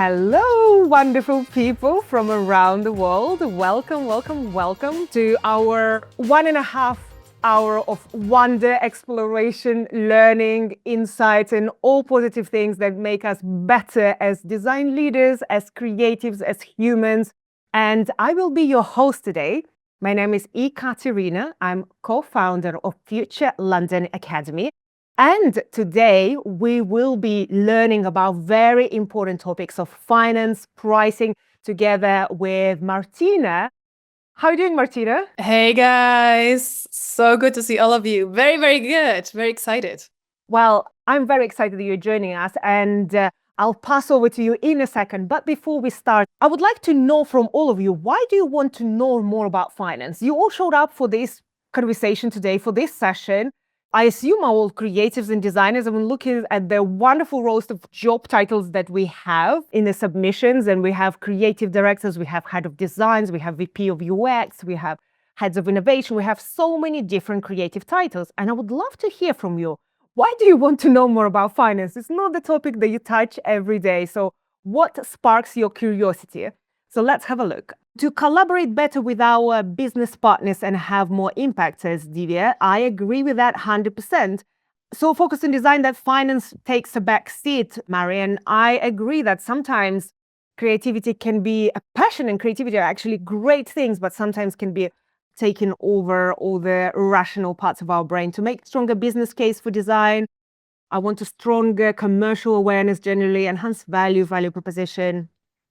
Hello, wonderful people from around the world. Welcome, welcome, welcome to our 1.5 hour of wonder, exploration, learning, insights, and all positive things that make us better as design leaders, as creatives, as humans. And I will be your host today. My name is Ekaterina. I'm co-founder of Future London Academy. And today we will be learning about very important topics of finance, pricing, together with Martina. How are you doing, Martina? Hey guys, so good to see all of you. Very, very good. Very excited. Well, I'm very excited that you're joining us, and I'll pass over to you in a second. But before we start, I would like to know from all of you, why do you want to know more about finance? You all showed up for this conversation today, for this session. I assume are all creatives and designers. I'm looking at the wonderful roster of job titles that we have in the submissions, and we have creative directors, we have head of designs, we have VP of UX, we have heads of innovation. We have so many different creative titles, and I would love to hear from you. Why do you want to know more about finance? It's not the topic that you touch every day. So what sparks your curiosity? So let's have a look. To collaborate better with our business partners and have more impact, says Divya. I agree with that 100%. So focus on design that finance takes a back seat, Marian. I agree that sometimes creativity can be a passion, and creativity are actually great things, but sometimes can be taken over all the rational parts of our brain. To make stronger business case for design, I want a stronger commercial awareness, generally enhance value proposition.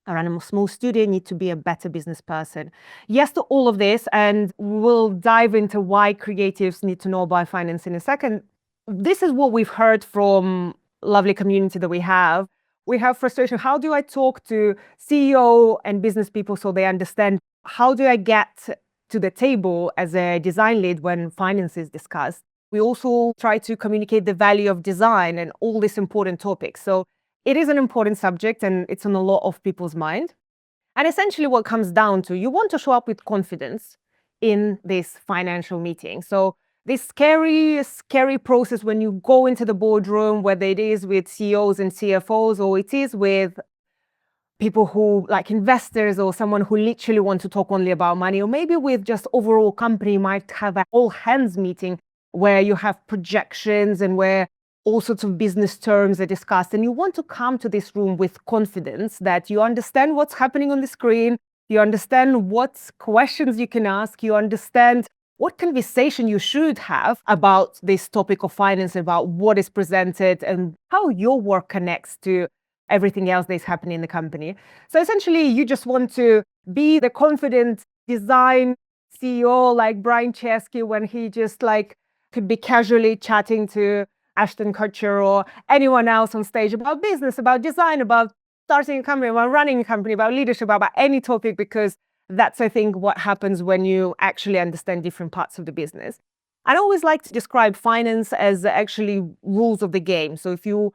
Around a small studio, need to be a better business person. Yes to all of this, and we'll dive into why creatives need to know about finance in a second. This is what we've heard from lovely community that we have. We have frustration. How do I talk to CEO and business people so they understand? How do I get to the table as a design lead when finance is discussed? We also try to communicate the value of design and all these important topics. So it is an important subject, and it's on a lot of people's mind. And essentially what comes down to, you want to show up with confidence in this financial meeting. So this scary process when you go into the boardroom, whether it is with CEOs and CFOs, or it is with people who like investors, or someone who literally want to talk only about money, or maybe with just overall company, you might have an all hands meeting where you have projections and where all sorts of business terms are discussed, and you want to come to this room with confidence that you understand what's happening on the screen, you understand what questions you can ask, you understand what conversation you should have about this topic of finance, about what is presented and how your work connects to everything else that's happening in the company. So essentially, you just want to be the confident design CEO like Brian Chesky, when he just like could be casually chatting to Ashton Kutcher or anyone else on stage about business, about design, about starting a company, about running a company, about leadership, about any topic, because that's, I think, what happens when you actually understand different parts of the business. I always like to describe finance as actually rules of the game. So if you,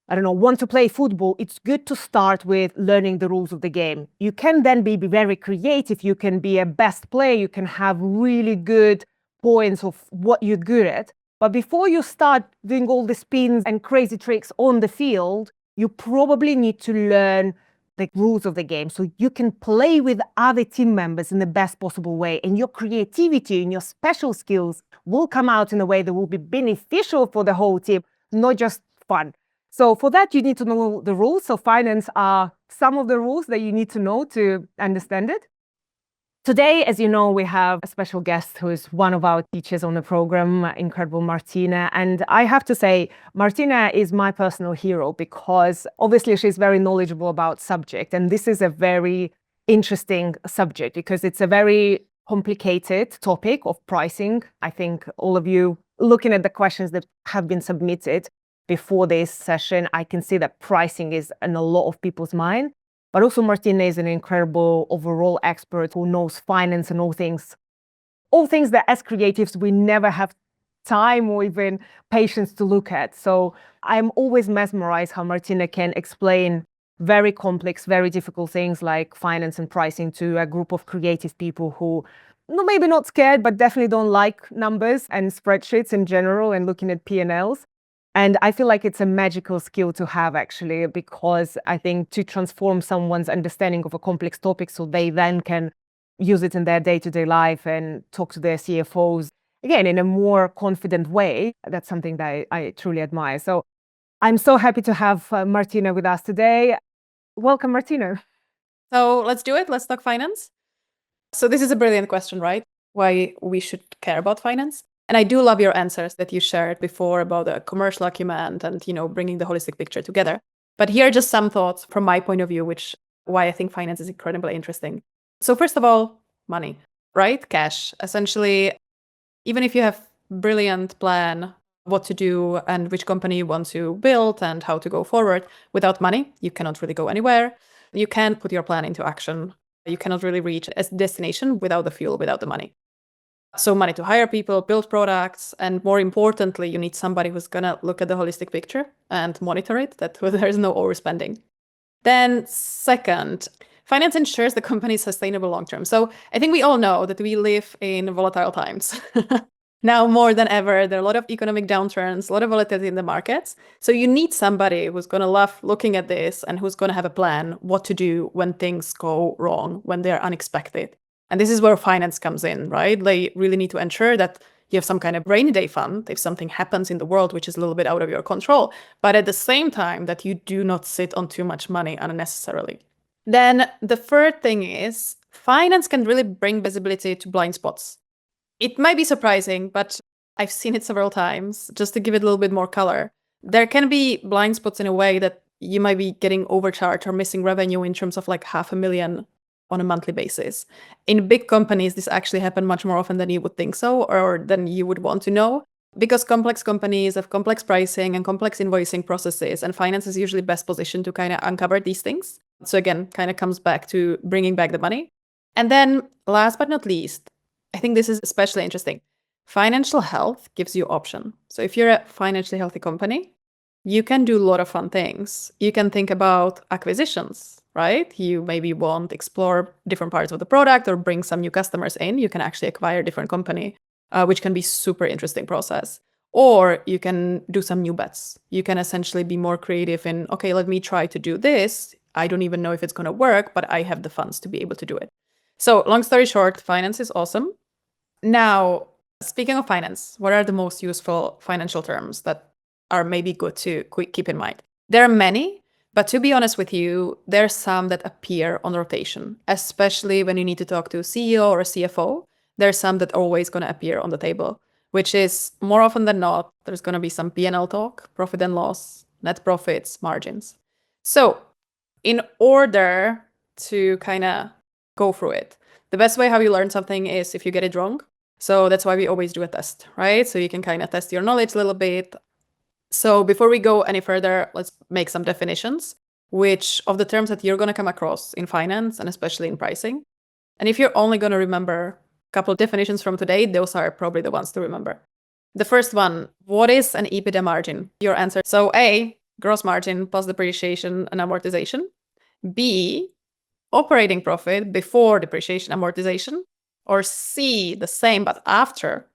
I don't know, want to play football, it's good to start with learning the rules of the game. You can then be very creative. You can be a best player. You can have really good points of what you're good at. But before you start doing all the spins and crazy tricks on the field, you probably need to learn the rules of the game so you can play with other team members in the best possible way. And your creativity and your special skills will come out in a way that will be beneficial for the whole team, not just fun. So for that, you need to know the rules. So finance are some of the rules that you need to know to understand it. Today, as you know, we have a special guest who is one of our teachers on the program, incredible Martina. And I have to say, Martina is my personal hero because obviously she's very knowledgeable about subject. And this is a very interesting subject because it's a very complicated topic of pricing. I think all of you looking at the questions that have been submitted before this session, I can see that pricing is in a lot of people's mind. But also Martina is an incredible overall expert who knows finance and all things that as creatives, we never have time or even patience to look at. So I'm always mesmerized how Martina can explain very complex, very difficult things like finance and pricing to a group of creative people who maybe not scared, but definitely don't like numbers and spreadsheets in general and looking at P&Ls. And I feel like it's a magical skill to have, actually, because I think to transform someone's understanding of a complex topic so they then can use it in their day-to-day life and talk to their CFOs, again, in a more confident way, that's something that I truly admire. So I'm so happy to have Martina with us today. Welcome, Martina. So let's do it. Let's talk finance. So this is a brilliant question, right? Why we should care about finance. And I do love your answers that you shared before about the commercial acumen and, bringing the holistic picture together. But here are just some thoughts from my point of view, which why I think finance is incredibly interesting. So first of all, money, right? Cash. Essentially, even if you have brilliant plan what to do and which company you want to build and how to go forward, without money, you cannot really go anywhere. You can't put your plan into action. You cannot really reach a destination without the fuel, without the money. So money to hire people, build products, and more importantly, you need somebody who's going to look at the holistic picture and monitor it, that there's no overspending. Then second, finance ensures the company is sustainable long term. So I think we all know that we live in volatile times. Now more than ever, there are a lot of economic downturns, a lot of volatility in the markets. So you need somebody who's going to love looking at this and who's going to have a plan what to do when things go wrong, when they're unexpected. And this is where finance comes in, right? They really need to ensure that you have some kind of rainy day fund if something happens in the world which is a little bit out of your control, but at the same time that you do not sit on too much money unnecessarily. Then the third thing is finance can really bring visibility to blind spots. It might be surprising, but I've seen it several times. Just to give it a little bit more color, there can be blind spots in a way that you might be getting overcharged or missing revenue in terms of like $500,000 on a monthly basis. In big companies, this actually happens much more often than you would think so, or than you would want to know, because complex companies have complex pricing and complex invoicing processes, and finance is usually best positioned to kind of uncover these things. So again, kind of comes back to bringing back the money. And then last but not least, I think this is especially interesting. Financial health gives you option. So if you're a financially healthy company, you can do a lot of fun things. You can think about acquisitions, right? You maybe want to explore different parts of the product or bring some new customers in. You can actually acquire a different company, which can be super interesting process. Or you can do some new bets. You can essentially be more creative in, okay, let me try to do this. I don't even know if it's going to work, but I have the funds to be able to do it. So long story short, finance is awesome. Now, speaking of finance, what are the most useful financial terms that are maybe good to keep in mind? There are many, but to be honest with you, there are some that appear on rotation, especially when you need to talk to a CEO or a CFO. There's some that are always going to appear on the table, which is more often than not, there's going to be some P&L talk, profit and loss, net profits, margins. So in order to kind of go through it, the best way how you learn something is if you get it wrong. So that's why we always do a test, right? So you can kind of test your knowledge a little bit. So before we go any further, let's make some definitions, which of the terms that you're going to come across in finance and especially in pricing. And if you're only going to remember a couple of definitions from today, those are probably the ones to remember. The first one, what is an EBITDA margin? Your answer. So A, gross margin plus depreciation and amortization. B, operating profit before depreciation amortization. Or C, the same but after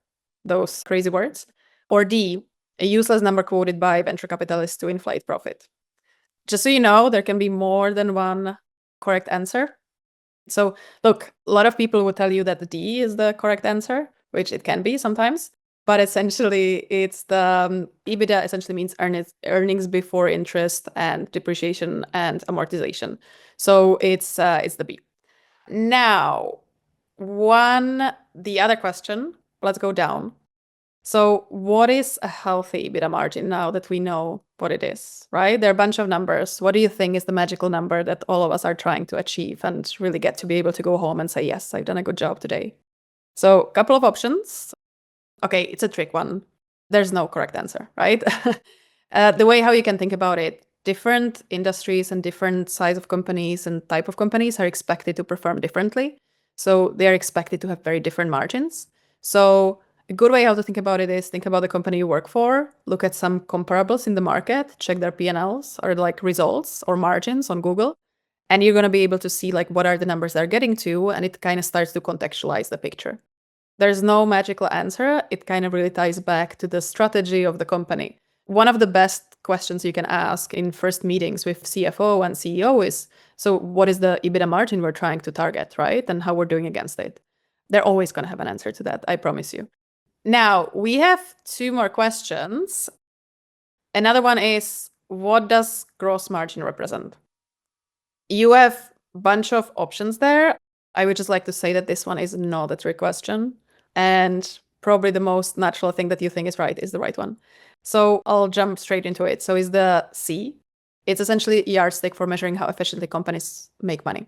those crazy words. Or D, a useless number quoted by venture capitalists to inflate profit. Just so you know, there can be more than one correct answer. So look, a lot of people would tell you that the D is the correct answer, which it can be sometimes. But essentially, it's the EBITDA essentially means earnings before interest and depreciation and amortization. So it's the B. Now, the other question, let's go down. So what is a healthy EBITDA margin now that we know what it is, right? There are a bunch of numbers. What do you think is the magical number that all of us are trying to achieve and really get to be able to go home and say, yes, I've done a good job today? So a couple of options. Okay, it's a trick one. There's no correct answer, right? The way how you can think about it, different industries and different size of companies and type of companies are expected to perform differently. So they're expected to have very different margins. So a good way how to think about it is think about the company you work for, look at some comparables in the market, check their P&Ls or like results or margins on Google. And you're going to be able to see like what are the numbers they're getting to, and it kind of starts to contextualize the picture. There's no magical answer. It kind of really ties back to the strategy of the company. One of the best questions you can ask in first meetings with CFO and CEO is, so what is the EBITDA margin we're trying to target, right? And how we're doing against it. They're always going to have an answer to that, I promise you. Now, we have 2 more questions. Another one is, what does gross margin represent? You have a bunch of options there. I would just like to say that this one is not a trick question. And probably the most natural thing that you think is right is the right one. So I'll jump straight into it. So is the C. It's essentially a yardstick for measuring how efficiently companies make money.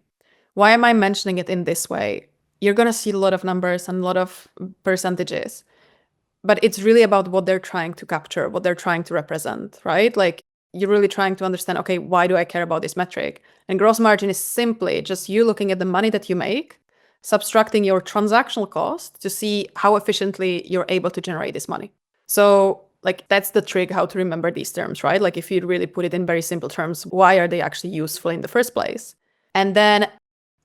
Why am I mentioning it in this way? You're going to see a lot of numbers and a lot of percentages, but it's really about what they're trying to capture, what they're trying to represent, right? Like you're really trying to understand, okay, why do I care about this metric? And gross margin is simply just you looking at the money that you make, subtracting your transactional cost to see how efficiently you're able to generate this money. So like that's the trick, how to remember these terms, right? Like if you really put it in very simple terms, why are they actually useful in the first place? And then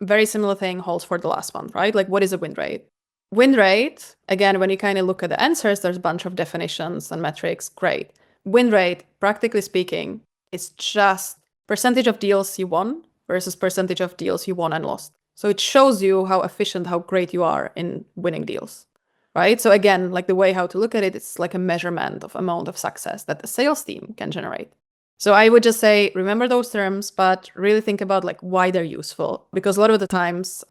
very similar thing holds for the last one, right? Like what is a win rate? Win rate, again, when you kind of look at the answers, there's a bunch of definitions and metrics. Great. Win rate, practically speaking, is just percentage of deals you won versus percentage of deals you won and lost. So it shows you how efficient, how great you are in winning deals, right? So again, like the way how to look at it, it's like a measurement of amount of success that the sales team can generate. So I would just say, remember those terms, but really think about like why they're useful. Because a lot of the times,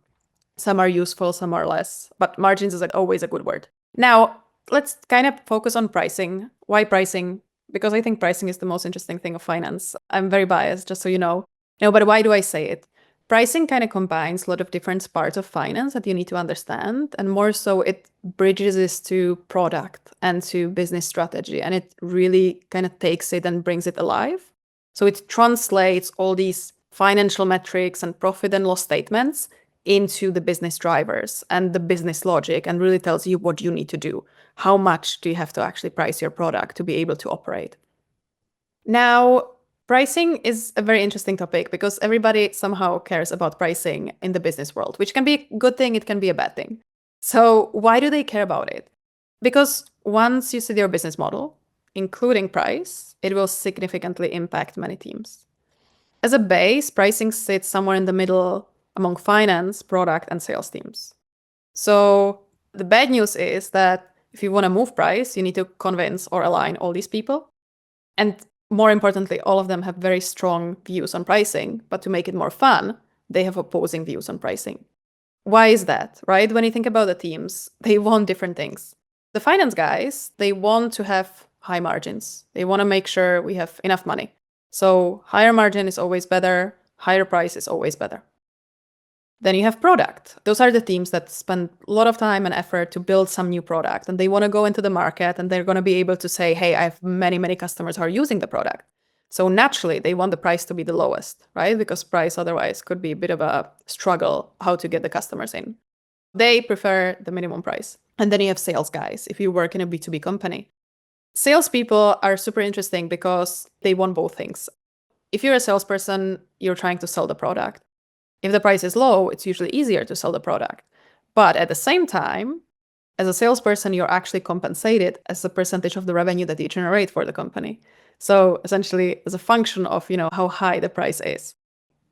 some are useful, some are less, but margins is like always a good word. Now, let's kind of focus on pricing. Why pricing? Because I think pricing is the most interesting thing of finance. I'm very biased, just so you know. No, but why do I say it? Pricing kind of combines a lot of different parts of finance that you need to understand. And more so, it bridges this to product and to business strategy. And it really kind of takes it and brings it alive. So it translates all these financial metrics and profit and loss statements into the business drivers and the business logic and really tells you what you need to do. How much do you have to actually price your product to be able to operate? Now, pricing is a very interesting topic because everybody somehow cares about pricing in the business world, which can be a good thing, it can be a bad thing. So why do they care about it? Because once you see your business model, including price, it will significantly impact many teams. As a base, pricing sits somewhere in the middle among finance, product, and sales teams. So the bad news is that if you want to move price, you need to convince or align all these people. And more importantly, all of them have very strong views on pricing, but to make it more fun, they have opposing views on pricing. Why is that, right? When you think about the teams, they want different things. The finance guys, they want to have high margins. They want to make sure we have enough money. So higher margin is always better, higher price is always better. Then you have product. Those are the teams that spend a lot of time and effort to build some new product, and they want to go into the market and they're going to be able to say, hey, I have many, many customers who are using the product. So naturally, they want the price to be the lowest, right? Because price otherwise could be a bit of a struggle how to get the customers in. They prefer the minimum price. And then you have sales guys if you work in a B2B company. Salespeople are super interesting because they want both things. If you're a salesperson, you're trying to sell the product. If the price is low, it's usually easier to sell the product. But at the same time, as a salesperson, you're actually compensated as a percentage of the revenue that you generate for the company. So essentially, as a function of, how high the price is.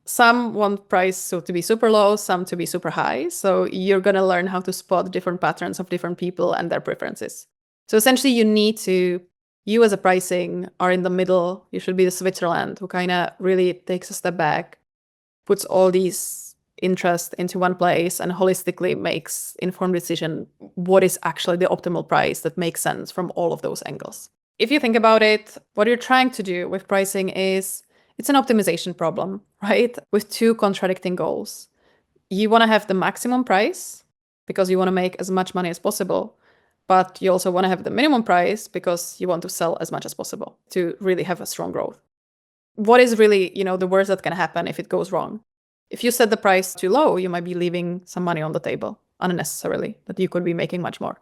Some want price to be super low, some to be super high. So you're going to learn how to spot different patterns of different people and their preferences. So essentially, you as a pricing are in the middle. You should be the Switzerland who kind of really takes a step back, puts all these interests into one place and holistically makes informed decision what is actually the optimal price that makes sense from all of those angles. If you think about it, what you're trying to do with pricing is it's an optimization problem, right? With 2 contradicting goals. You want to have the maximum price because you want to make as much money as possible, but you also want to have the minimum price because you want to sell as much as possible to really have a strong growth. What is really, the worst that can happen if it goes wrong? If you set the price too low, you might be leaving some money on the table unnecessarily that you could be making much more.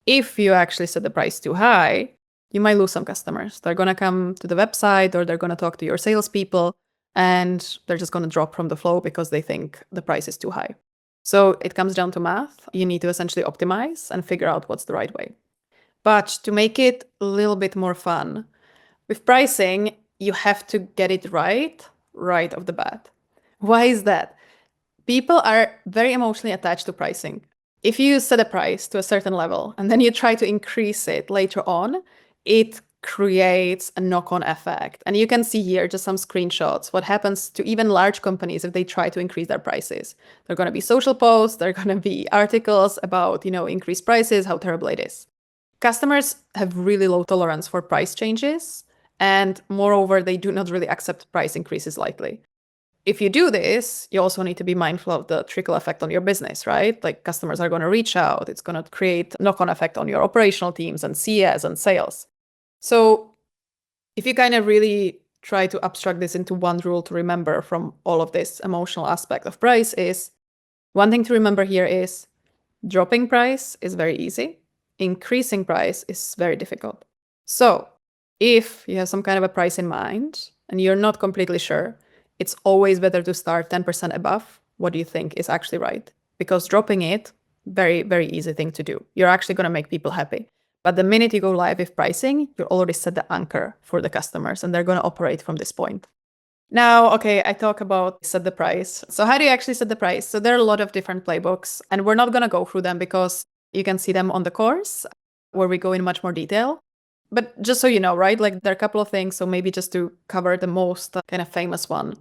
If you actually set the price too high, you might lose some customers. They're going to come to the website or they're going to talk to your salespeople and they're just going to drop from the flow because they think the price is too high. So it comes down to math. You need to essentially optimize and figure out what's the right way. But to make it a little bit more fun, With pricing, you have to get it right off the bat. Why is that? People are very emotionally attached to pricing. If you set a price to a certain level and then you try to increase it later on, it creates a knock-on effect. And you can see here just some screenshots, what happens to even large companies if they try to increase their prices. There are going to be social posts, there are going to be articles about, increased prices, how terrible it is. Customers have really low tolerance for price changes. And moreover, they do not really accept price increases lightly. If you do this, you also need to be mindful of the trickle effect on your business, right? Like customers are going to reach out. It's going to create knock-on effect on your operational teams and CS and sales. So if you kind of really try to abstract this into one rule to remember from all of this emotional aspect of price is, one thing to remember here is dropping price is very easy. Increasing price is very difficult. So if you have some kind of a price in mind and you're not completely sure, it's always better to start 10% above what you think is actually right. Because dropping it, very, very easy thing to do. You're actually going to make people happy. But the minute you go live with pricing, you already set the anchor for the customers and they're going to operate from this point. Now, okay, I talk about set the price. So how do you actually set the price? So there are a lot of different playbooks and we're not going to go through them because you can see them on the course where we go in much more detail. But just so you know, right, like there are a couple of things. So maybe just to cover the most kind of famous one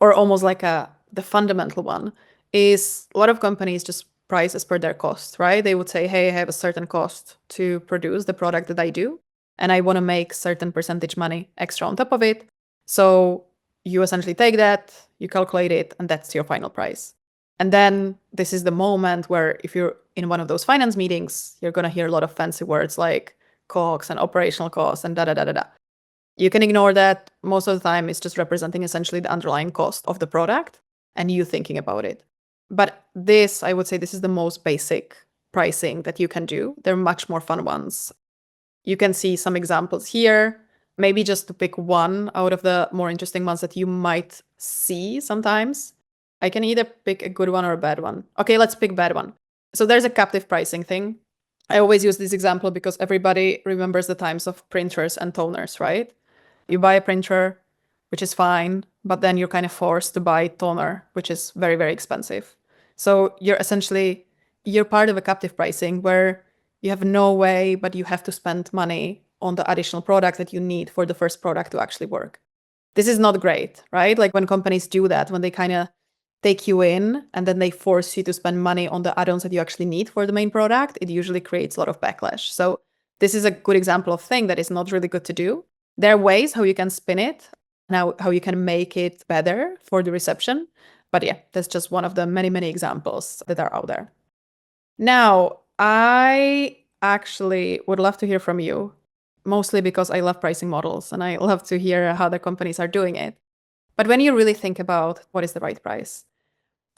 or almost like the fundamental one is a lot of companies just price as per their cost, right? They would say, hey, I have a certain cost to produce the product that I do, and I want to make certain percentage money extra on top of it. So you essentially take that, you calculate it, and that's your final price. And then this is the moment where if you're in one of those finance meetings, you're going to hear a lot of fancy words like COGS and operational costs and da-da-da-da-da. You can ignore that. Most of the time, it's just representing essentially the underlying cost of the product and you thinking about it. But this, I would say, this is the most basic pricing that you can do. There are much more fun ones. You can see some examples here. Maybe just to pick one out of the more interesting ones that you might see sometimes. I can either pick a good one or a bad one. Okay, let's pick bad one. So there's a captive pricing thing. I always use this example because everybody remembers the times of printers and toners, right? You buy a printer, which is fine, but then you're kind of forced to buy toner, which is very, very expensive. So you're part of a captive pricing where you have no way, but you have to spend money on the additional product that you need for the first product to actually work. This is not great, right? Like when companies do that, when they kind of take you in and then they force you to spend money on the add-ons that you actually need for the main product, it usually creates a lot of backlash. So this is a good example of thing that is not really good to do. There are ways how you can spin it, how you can make it better for the reception. But yeah, that's just one of the many, many examples that are out there. Now, I actually would love to hear from you, mostly because I love pricing models and I love to hear how the companies are doing it. But when you really think about what is the right price,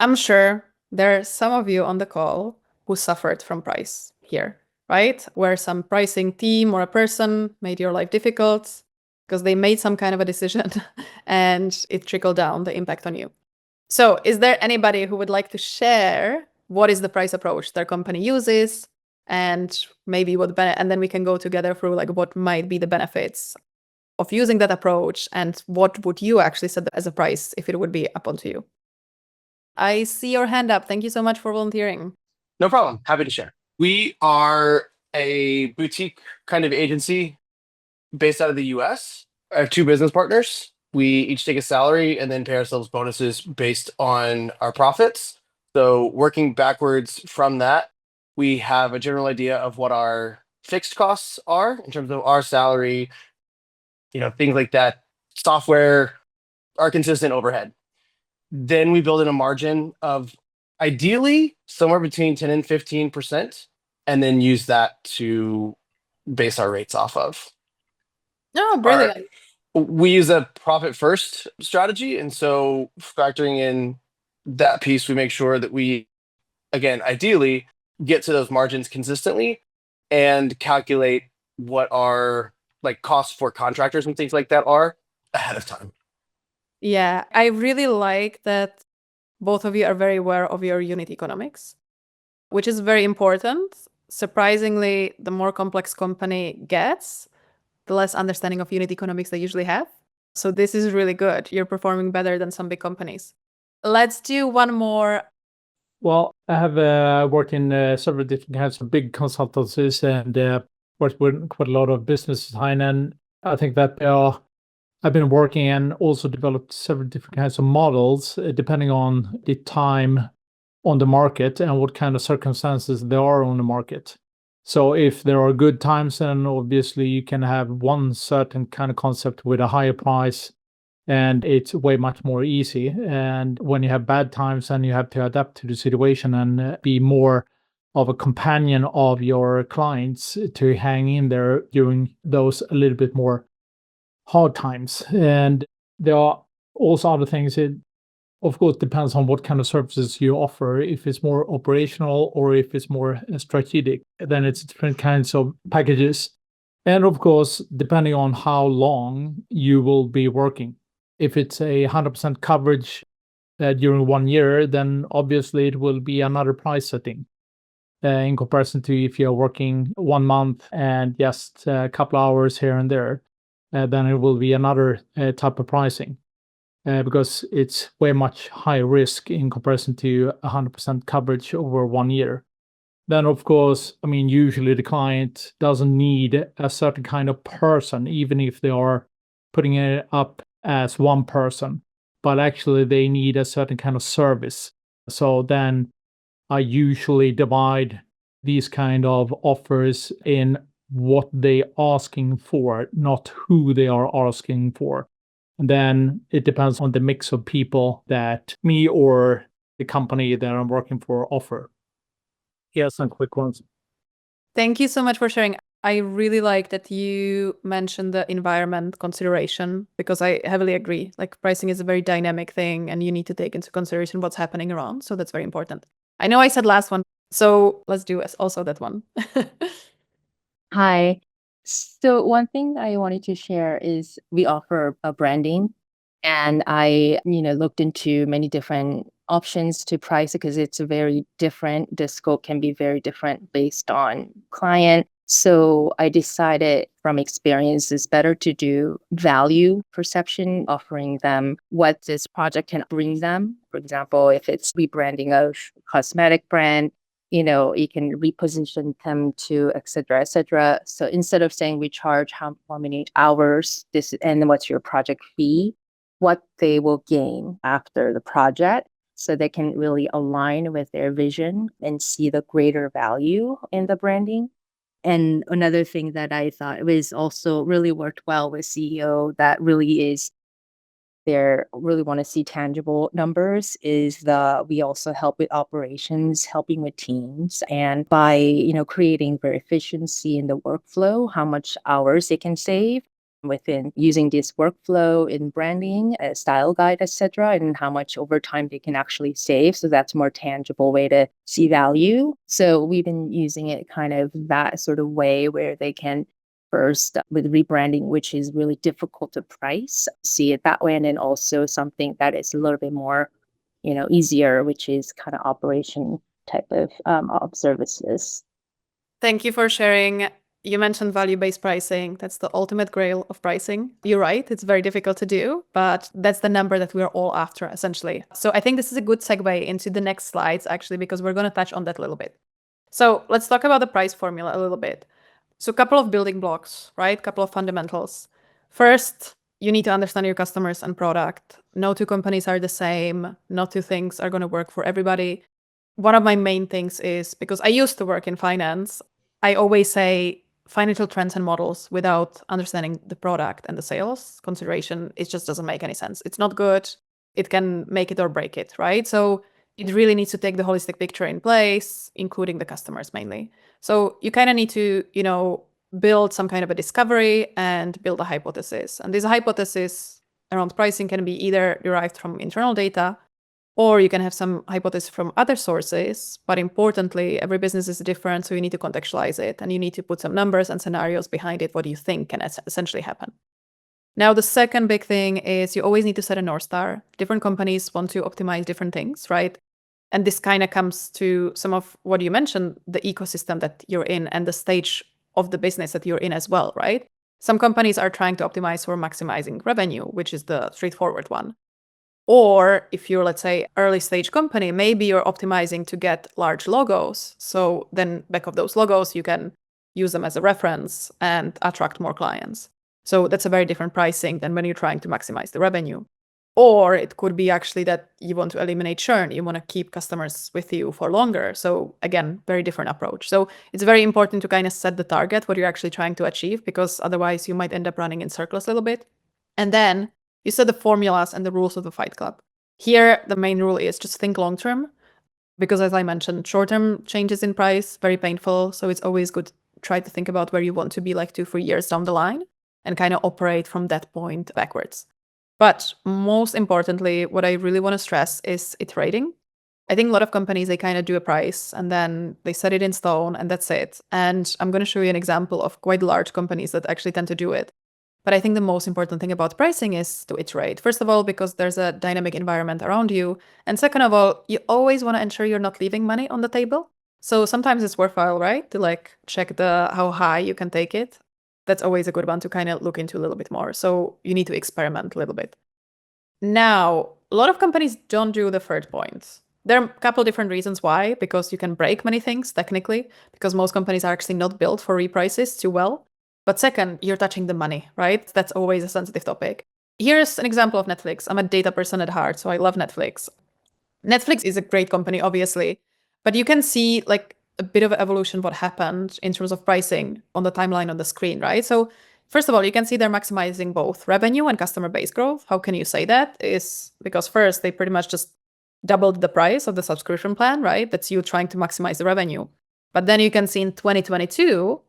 I'm sure there are some of you on the call who suffered from price here, right? Where some pricing team or a person made your life difficult because they made some kind of a decision and it trickled down the impact on you. So is there anybody who would like to share what is the price approach their company uses and maybe and then we can go together through like what might be the benefits of using that approach and what would you actually set as a price if it would be up onto you? I see your hand up. Thank you so much for volunteering. No problem. Happy to share. We are a boutique kind of agency based out of the US. I have two business partners. We each take a salary and then pay ourselves bonuses based on our profits. So working backwards from that, we have a general idea of what our fixed costs are in terms of our salary, things like that, software, our consistent overhead. Then we build in a margin of ideally somewhere between 10 and 15%, and then use that to base our rates off of. Oh, brilliant. We use a profit first strategy. And so factoring in that piece, we make sure that we, again, ideally get to those margins consistently and calculate what our like costs for contractors and things like that are ahead of time. Yeah, I really like that both of you are very aware of your unit economics, which is very important. Surprisingly, the more complex company gets, the less understanding of unit economics they usually have. So this is really good. You're performing better than some big companies. Let's do one more. Well, I have worked in several different kinds of big consultancies and worked with quite a lot of businesses. And I think that I've been working and also developed several different kinds of models depending on the time on the market and what kind of circumstances there are on the market. So if there are good times, then obviously you can have one certain kind of concept with a higher price, and it's way much more easy. And when you have bad times, then you have to adapt to the situation and be more of a companion of your clients to hang in there during those a little bit more hard times. And there are also other things. It, of course, depends on what kind of services you offer. If it's more operational or if it's more strategic, then it's different kinds of packages. And of course, depending on how long you will be working. If it's a 100% coverage during 1 year, then obviously it will be another price setting in comparison to if you're working 1 month and just a couple hours here and there, then it will be another type of pricing because it's way much higher risk in comparison to 100% coverage over 1 year. Then, of course, I mean, usually the client doesn't need a certain kind of person, even if they are putting it up as one person, but actually they need a certain kind of service. So then I usually divide these kind of offers in what they asking for, not who they are asking for. And then it depends on the mix of people that me or the company that I'm working for offer. Here's some quick ones. Thank you so much for sharing. I really like that you mentioned the environment consideration because I heavily agree. Like pricing is a very dynamic thing and you need to take into consideration what's happening around. So that's very important. I know I said last one, so let's do also that one. Hi. So one thing I wanted to share is we offer a branding, and I, looked into many different options to price it because it's very different. The scope can be very different based on client. So I decided from experience it's better to do value perception, offering them what this project can bring them. For example, if it's rebranding a cosmetic brand, you can reposition them to et cetera, et cetera. So instead of saying we charge how many hours this and what's your project fee, what they will gain after the project, so they can really align with their vision and see the greater value in the branding. And another thing that I thought was also really worked well with CEO that really is they really want to see tangible numbers is we also help with operations, helping with teams, and by creating very efficiency in the workflow, how much hours they can save within using this workflow in branding, a style guide, etc., and how much over time they can actually save. So that's a more tangible way to see value. So we've been using it kind of that sort of way where they can first with rebranding, which is really difficult to price, see it that way. And then also something that is a little bit more, easier, which is kind of operation type of services. Thank you for sharing. You mentioned value-based pricing. That's the ultimate grail of pricing. You're right. It's very difficult to do, but that's the number that we're all after, essentially. So I think this is a good segue into the next slides, actually, because we're going to touch on that a little bit. So let's talk about the price formula a little bit. So a couple of building blocks, right? A couple of fundamentals. First, you need to understand your customers and product. No two companies are the same. No two things are going to work for everybody. One of my main things is, because I used to work in finance, I always say financial trends and models without understanding the product and the sales consideration, it just doesn't make any sense. It's not good. It can make it or break it, right? So it really needs to take the holistic picture in place, including the customers mainly. So you kind of need to, build some kind of a discovery and build a hypothesis. And this hypothesis around pricing can be either derived from internal data, or you can have some hypothesis from other sources. But importantly, every business is different, so you need to contextualize it and you need to put some numbers and scenarios behind it. What do you think can essentially happen? Now, the second big thing is you always need to set a North Star. Different companies want to optimize different things, right? And this kind of comes to some of what you mentioned, the ecosystem that you're in and the stage of the business that you're in as well, right? Some companies are trying to optimize for maximizing revenue, which is the straightforward one. Or if you're, let's say, early stage company, maybe you're optimizing to get large logos. So then back of those logos, you can use them as a reference and attract more clients. So that's a very different pricing than when you're trying to maximize the revenue. Or it could be actually that you want to eliminate churn. You want to keep customers with you for longer. So again, very different approach. So it's very important to kind of set the target, what you're actually trying to achieve, because otherwise you might end up running in circles a little bit. And then you set the formulas and the rules of the Fight Club. Here, the main rule is just think long-term, because as I mentioned, short-term changes in price, very painful. So it's always good to try to think about where you want to be like 2-3 years down the line and kind of operate from that point backwards. But most importantly, what I really want to stress is iterating. I think a lot of companies, they kind of do a price and then they set it in stone and that's it. And I'm going to show you an example of quite large companies that actually tend to do it. But I think the most important thing about pricing is to iterate. First of all, because there's a dynamic environment around you. And second of all, you always want to ensure you're not leaving money on the table. So sometimes it's worthwhile, right? To like check how high you can take it. That's always a good one to kind of look into a little bit more. So you need to experiment a little bit. Now, a lot of companies don't do the third point. There are a couple of different reasons why, because you can break many things technically, because most companies are actually not built for reprices too well. But second, you're touching the money, right? That's always a sensitive topic. Here's an example of Netflix. I'm a data person at heart, so I love Netflix. Netflix is a great company, obviously, but you can see like a bit of evolution what happened in terms of pricing on the timeline on the screen, right? So first of all, you can see they're maximizing both revenue and customer base growth. How can you say that? Is because first, they pretty much just doubled the price of the subscription plan, right? That's you trying to maximize the revenue. But then you can see in 2022,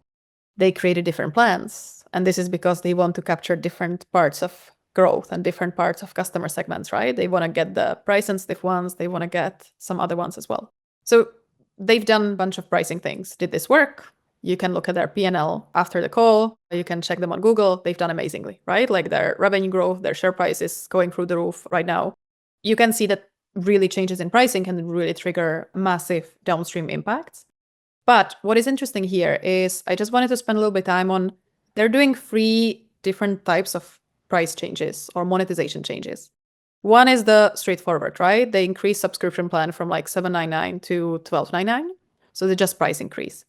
they created different plans. And this is because they want to capture different parts of growth and different parts of customer segments, right? They want to get the price sensitive ones. They want to get some other ones as well. So they've done a bunch of pricing things. Did this work? You can look at their P&L after the call. You can check them on Google. They've done amazingly, right? Like their revenue growth, their share price is going through the roof right now. You can see that really changes in pricing can really trigger massive downstream impacts. But what is interesting here is I just wanted to spend a little bit of time on, they're doing 3 different types of price changes or monetization changes. One is the straightforward, right? They increase subscription plan from like $7.99 to $12.99. So they just price increase.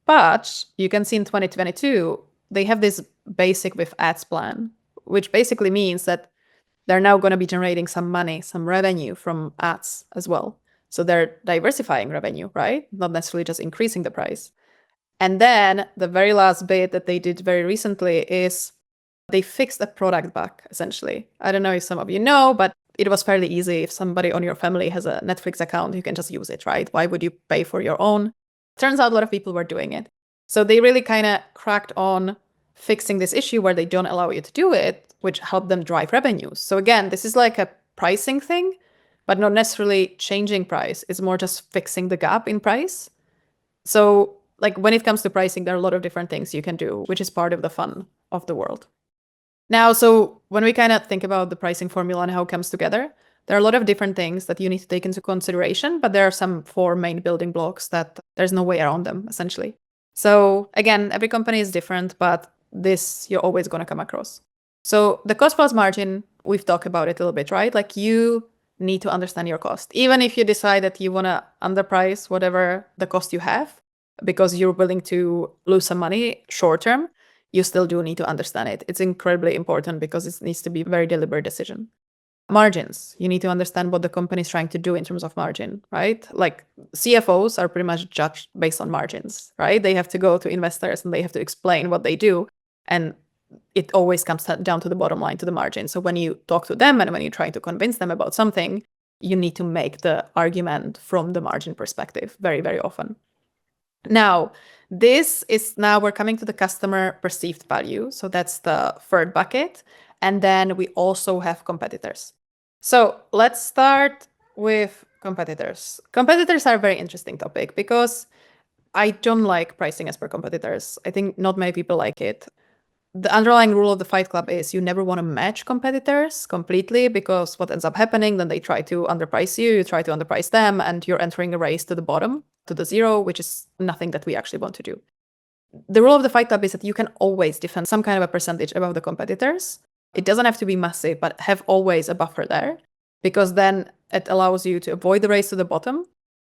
But you can see in 2022, they have this basic with ads plan, which basically means that they're now going to be generating some money, some revenue from ads as well. So they're diversifying revenue, right? Not necessarily just increasing the price. And then the very last bit that they did very recently is they fixed a product bug, essentially. I don't know if some of you know, but it was fairly easy. If somebody on your family has a Netflix account, you can just use it, right? Why would you pay for your own? Turns out a lot of people were doing it. So they really kind of cracked on fixing this issue where they don't allow you to do it, which helped them drive revenues. So again, this is like a pricing thing, but not necessarily changing price. It's more just fixing the gap in price. So like when it comes to pricing, there are a lot of different things you can do, which is part of the fun of the world. Now, so when we kind of think about the pricing formula and how it comes together, there are a lot of different things that you need to take into consideration, but there are some 4 main building blocks that there's no way around them, essentially. So again, every company is different, but this you're always going to come across. So the cost plus margin, we've talked about it a little bit, right? Like you need to understand your cost. Even if you decide that you want to underprice whatever the cost you have, because you're willing to lose some money short term, you still do need to understand it. It's incredibly important because it needs to be a very deliberate decision. Margins. You need to understand what the company is trying to do in terms of margin, right? Like CFOs are pretty much judged based on margins, right? They have to go to investors and they have to explain what they do. And it always comes down to the bottom line, to the margin. So when you talk to them and when you try to convince them about something, you need to make the argument from the margin perspective very, very often. Now, we're coming to the customer perceived value. So that's the third bucket. And then we also have competitors. So let's start with competitors. Competitors are a very interesting topic because I don't like pricing as per competitors. I think not many people like it. The underlying rule of the Fight Club is you never want to match competitors completely, because what ends up happening, then they try to underprice you, you try to underprice them, and you're entering a race to the bottom, to the zero, which is nothing that we actually want to do. the rule of the fight club is that you can always defend some kind of a percentage above the competitors. It doesn't have to be massive, but have always a buffer there, because then it allows you to avoid the race to the bottom.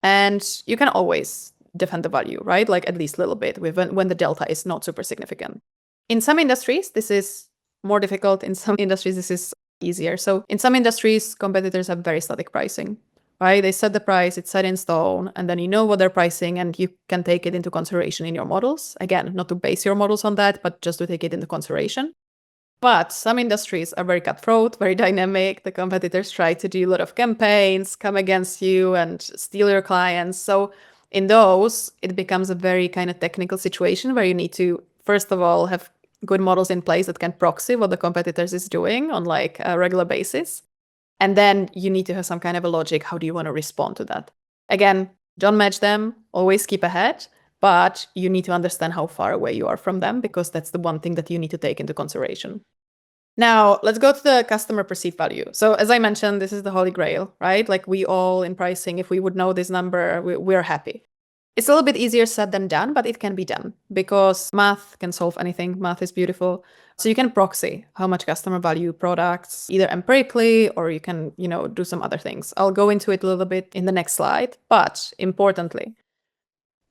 And you can always defend the value, right? Like at least a little bit when the delta is not super significant. In some industries, this is more difficult. In some industries, this is easier. So in some industries, competitors have very static pricing, right? They set the price, it's set in stone, and then you know what they're pricing and you can take it into consideration in your models. Again, not to base your models on that, but just to take it into consideration. But some industries are very cutthroat, very dynamic. The competitors try to do a lot of campaigns, come against you and steal your clients. So in those, it becomes a very kind of technical situation where you need to, first of all, have good models in place that can proxy what the competitors is doing on like a regular basis. And then you need to have some kind of a logic. How do you want to respond to that? Again, don't match them, always keep ahead, but you need to understand how far away you are from them, because that's the one thing that you need to take into consideration. Now, let's go to the customer perceived value. So as I mentioned, this is the holy grail, right? Like we all in pricing, if we would know this number, we're happy. It's a little bit easier said than done, but it can be done because math can solve anything. Math is beautiful. So you can proxy how much customer value products, either empirically or you can, do some other things. I'll go into it a little bit in the next slide, but importantly,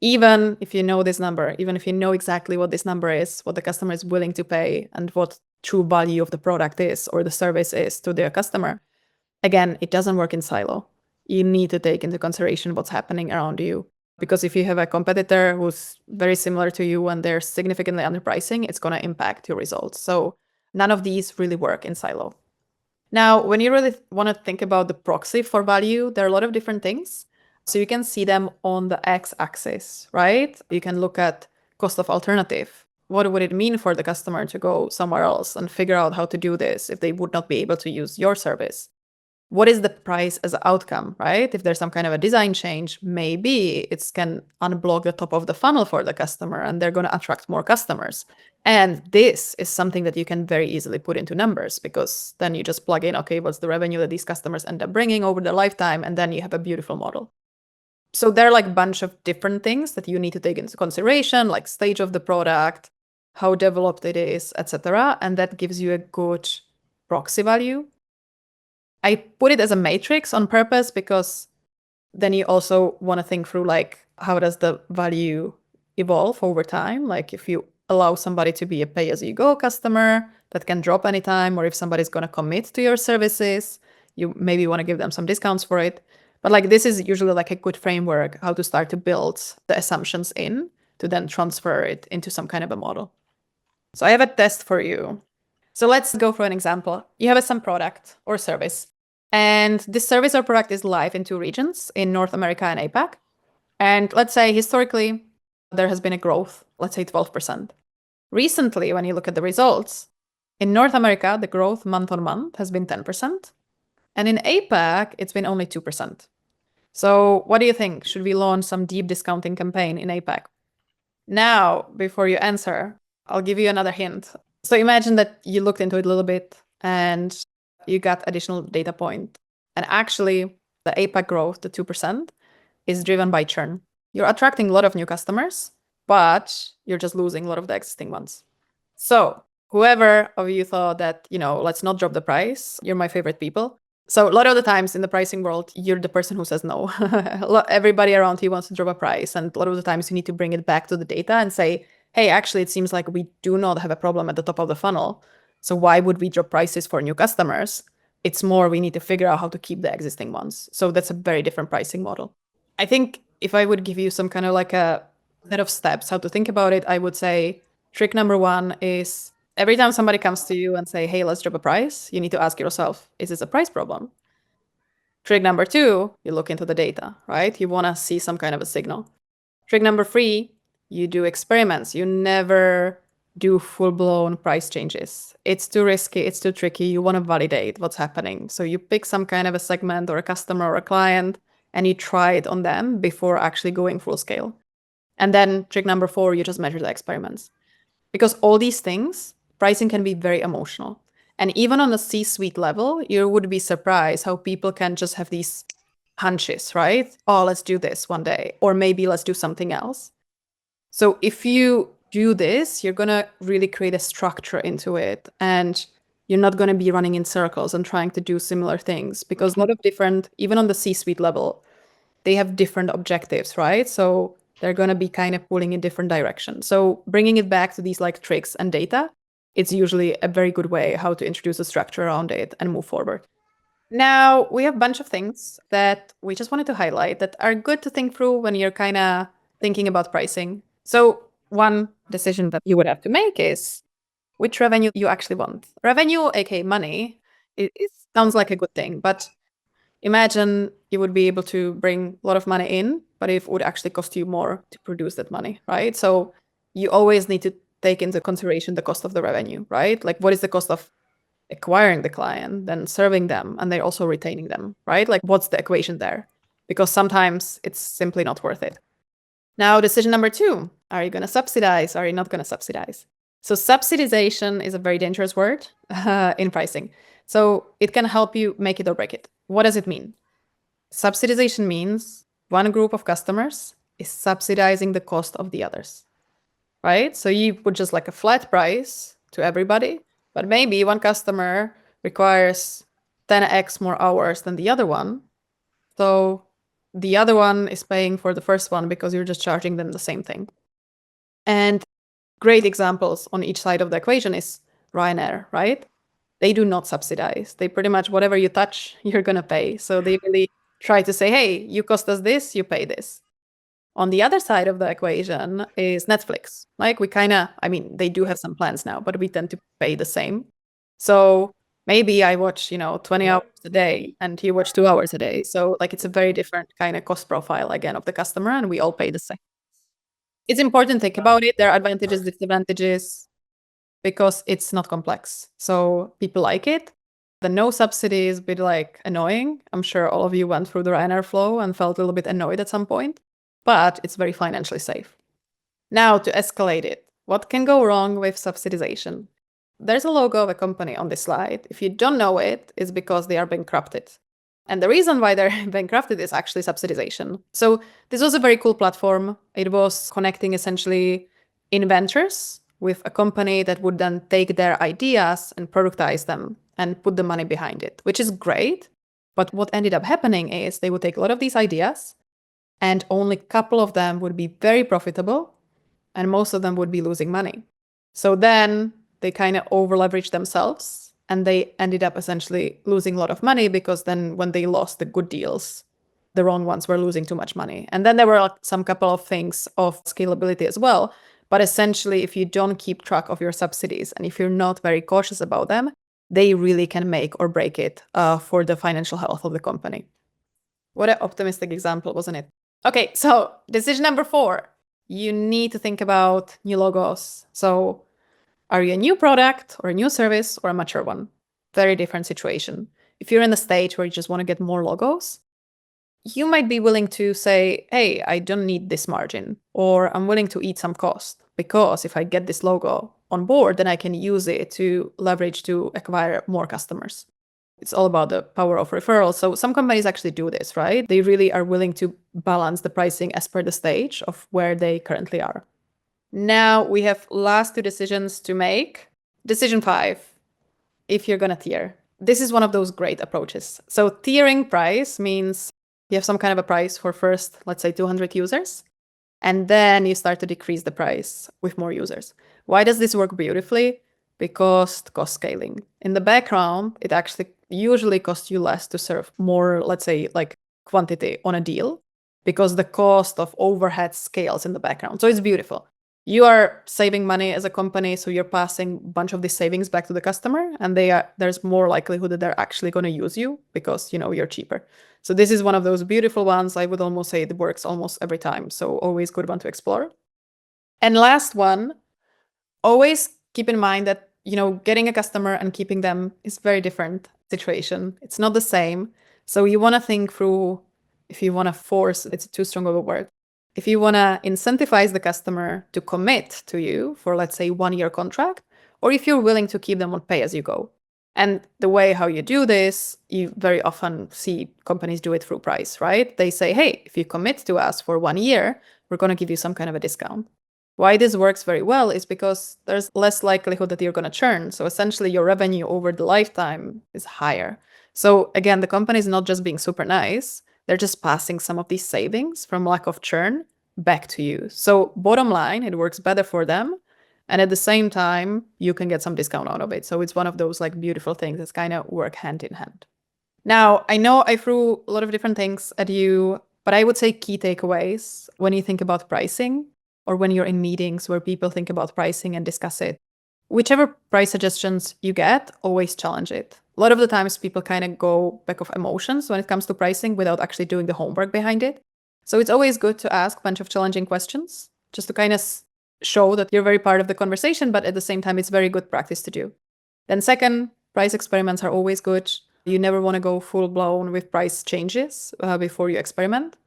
even if you know this number, even if you know exactly what this number is, what the customer is willing to pay and what true value of the product is or the service is to their customer, again, it doesn't work in silo. You need to take into consideration what's happening around you. Because if you have a competitor who's very similar to you and they're significantly underpricing, it's going to impact your results. So none of these really work in silo. Now, when you really want to think about the proxy for value, there are a lot of different things. So you can see them on the x-axis, right? You can look at cost of alternative. What would it mean for the customer to go somewhere else and figure out how to do this if they would not be able to use your service? What is the price as an outcome, right? If there's some kind of a design change, maybe it can unblock the top of the funnel for the customer and they're going to attract more customers. And this is something that you can very easily put into numbers, because then you just plug in, okay, what's the revenue that these customers end up bringing over their lifetime? And then you have a beautiful model. So there are like a bunch of different things that you need to take into consideration, like stage of the product, how developed it is, etc. And that gives you a good proxy value. I put it as a matrix on purpose because then you also want to think through like, how does the value evolve over time? Like if you allow somebody to be a pay-as-you-go customer that can drop anytime, or if somebody's going to commit to your services, you maybe want to give them some discounts for it. But like this is usually like a good framework, how to start to build the assumptions in to then transfer it into some kind of a model. So I have a test for you. So let's go for an example. You have some product or service, and this service or product is live in 2 regions, in North America and APAC. And let's say historically, there has been a growth, let's say 12%. Recently, when you look at the results, in North America, the growth month on month has been 10%. And in APAC, it's been only 2%. So what do you think? Should we launch some deep discounting campaign in APAC? Now, before you answer, I'll give you another hint. So imagine that you looked into it a little bit and you got additional data point. And actually, the APAC growth, the 2%, is driven by churn. You're attracting a lot of new customers, but you're just losing a lot of the existing ones. So whoever of you thought that, let's not drop the price, you're my favorite people. So a lot of the times in the pricing world, you're the person who says no. Everybody around you wants to drop a price. And a lot of the times you need to bring it back to the data and say, hey, actually, it seems like we do not have a problem at the top of the funnel. So why would we drop prices for new customers? It's more we need to figure out how to keep the existing ones. So that's a very different pricing model. I think if I would give you some kind of like a set of steps how to think about it, I would say trick number 1 is every time somebody comes to you and say, hey, let's drop a price, you need to ask yourself, is this a price problem? Trick number 2, you look into the data, right? You want to see some kind of a signal. Trick number 3, you do experiments. You never do full-blown price changes. It's too risky, it's too tricky. You want to validate what's happening. So you pick some kind of a segment or a customer or a client and you try it on them before actually going full scale. And then trick number 4, you just measure the experiments. Because all these things, pricing can be very emotional. And even on a C-suite level, you would be surprised how people can just have these hunches, right? Oh, let's do this one day, or maybe let's do something else. So if you do this, you're going to really create a structure into it. And you're not going to be running in circles and trying to do similar things, because a lot of different, even on the C-suite level, they have different objectives, right? So they're going to be kind of pulling in different directions. So bringing it back to these like tricks and data, it's usually a very good way how to introduce a structure around it and move forward. Now, we have a bunch of things that we just wanted to highlight that are good to think through when you're kind of thinking about pricing. So one decision that you would have to make is which revenue you actually want. Revenue, aka money, it sounds like a good thing, but imagine you would be able to bring a lot of money in, but it would actually cost you more to produce that money, right? So you always need to take into consideration the cost of the revenue, right? Like what is the cost of acquiring the client, then serving them, and they're also retaining them, right? Like what's the equation there? Because sometimes it's simply not worth it. Now, decision number 2, are you going to subsidize? Are you not going to subsidize? So subsidization is a very dangerous word in pricing. So it can help you make it or break it. What does it mean? Subsidization means one group of customers is subsidizing the cost of the others, right? So you put just like a flat price to everybody, but maybe one customer requires 10x more hours than the other one. So the other one is paying for the first one because you're just charging them the same thing. And great examples on each side of the equation is Ryanair, right? They do not subsidize. They pretty much, whatever you touch, you're going to pay. So they really try to say, hey, you cost us this, you pay this. On the other side of the equation is Netflix. Like we kind of, I mean, they do have some plans now, but we tend to pay the same. So maybe I watch, 20 hours a day and you watch 2 hours a day. So like it's a very different kind of cost profile again of the customer, and we all pay the same. It's important to think about it. There are advantages, disadvantages, because it's not complex. So people like it. The no subsidy is a bit like annoying. I'm sure all of you went through the Ryanair flow and felt a little bit annoyed at some point, but it's very financially safe. Now to escalate it, what can go wrong with subsidization? There's a logo of a company on this slide. If you don't know it, it's because they are bankrupted. And the reason why they're bankrupted is actually subsidization. So this was a very cool platform. It was connecting essentially inventors with a company that would then take their ideas and productize them and put the money behind it, which is great. But what ended up happening is they would take a lot of these ideas and only a couple of them would be very profitable and most of them would be losing money. So then they kind of over-leveraged themselves and they ended up essentially losing a lot of money, because then when they lost the good deals, the wrong ones were losing too much money. And then there were some couple of things of scalability as well. But essentially, if you don't keep track of your subsidies and if you're not very cautious about them, they really can make or break it for the financial health of the company. What an optimistic example, wasn't it? Okay, so decision number 4, you need to think about new logos. So are you a new product or a new service or a mature one? Very different situation. If you're in the stage where you just want to get more logos, you might be willing to say, hey, I don't need this margin, or I'm willing to eat some cost, because if I get this logo on board, then I can use it to leverage to acquire more customers. It's all about the power of referrals. So some companies actually do this, right? They really are willing to balance the pricing as per the stage of where they currently are. Now we have last 2 decisions to make. Decision 5, if you're going to tier. This is one of those great approaches. So tiering price means you have some kind of a price for first, let's say 200 users, and then you start to decrease the price with more users. Why does this work beautifully? Because cost scaling. In the background, it actually usually costs you less to serve more, let's say, like quantity on a deal, because the cost of overhead scales in the background. So it's beautiful. You are saving money as a company, so you're passing a bunch of these savings back to the customer, and there's more likelihood that they're actually going to use you because you're cheaper. So this is one of those beautiful ones. I would almost say it works almost every time. So always good one to explore. And last one, always keep in mind that getting a customer and keeping them is very different situation. It's not the same. So you want to think through, if you want to force, it's too strong of a word. If you want to incentivize the customer to commit to you for, let's say, 1-year contract, or if you're willing to keep them on pay as you go. And the way how you do this, you very often see companies do it through price, right? They say, hey, if you commit to us for 1 year, we're going to give you some kind of a discount. Why this works very well is because there's less likelihood that you're going to churn. So essentially your revenue over the lifetime is higher. So again, the company is not just being super nice, they're just passing some of these savings from lack of churn back to you. So bottom line, it works better for them. And at the same time, you can get some discount out of it. So it's one of those like beautiful things that kind of work hand in hand. Now, I know I threw a lot of different things at you, but I would say key takeaways when you think about pricing or when you're in meetings where people think about pricing and discuss it. Whichever price suggestions you get, always challenge it. A lot of the times people kind of go back of emotions when it comes to pricing without actually doing the homework behind it. So it's always good to ask a bunch of challenging questions just to kind of show that you're very part of the conversation, but at the same time, it's very good practice to do. Then second, price experiments are always good. You never want to go full blown with price changes before you experiment.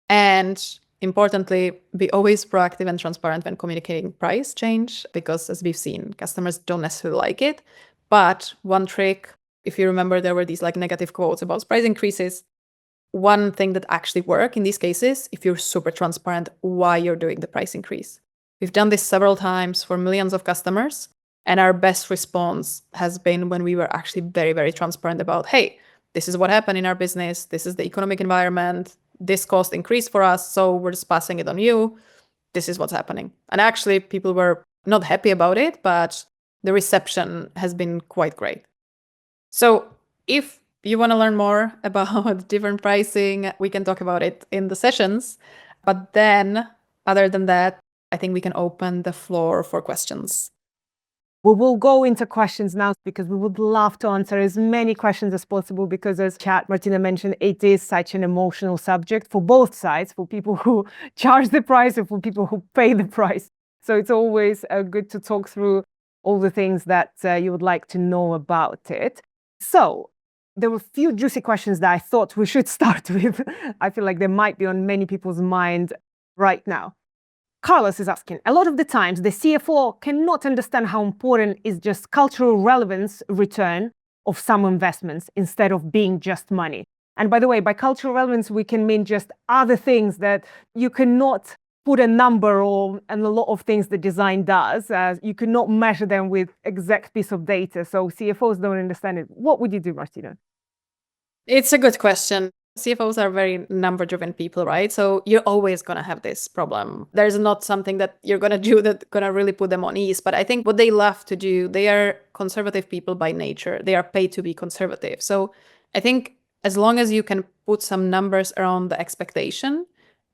And importantly, be always proactive and transparent when communicating price change, because as we've seen, customers don't necessarily like it. But one trick, if you remember, there were these like negative quotes about price increases. One thing that actually works in these cases, if you're super transparent why you're doing the price increase. We've done this several times for millions of customers. And our best response has been when we were actually very, very transparent about, hey, this is what happened in our business. This is the economic environment. This cost increased for us. So we're just passing it on you. This is what's happening. And actually, people were not happy about it, but the reception has been quite great. So if you want to learn more about different pricing, we can talk about it in the sessions. But then, other than that, I think we can open the floor for questions. We will go into questions now because we would love to answer as many questions as possible, because as Martina mentioned, it is such an emotional subject for both sides, for people who charge the price and for people who pay the price. So it's always good to talk through all the things that you would like to know about it. So there were a few juicy questions that I thought we should start with. I feel like they might be on many people's mind right now. Carlos is asking, a lot of the times the CFO cannot understand how important is just cultural relevance return of some investments instead of being just money. And by the way, by cultural relevance, we can mean just other things that you cannot put a number on, and a lot of things that design does. You cannot measure them with exact piece of data. So CFOs don't understand it. What would you do, Martina? It's a good question. CFOs are very number-driven people, right? So you're always going to have this problem. There's not something that you're going to do that's going to really put them on ease. But I think what they love to do, they are conservative people by nature. They are paid to be conservative. So I think as long as you can put some numbers around the expectation,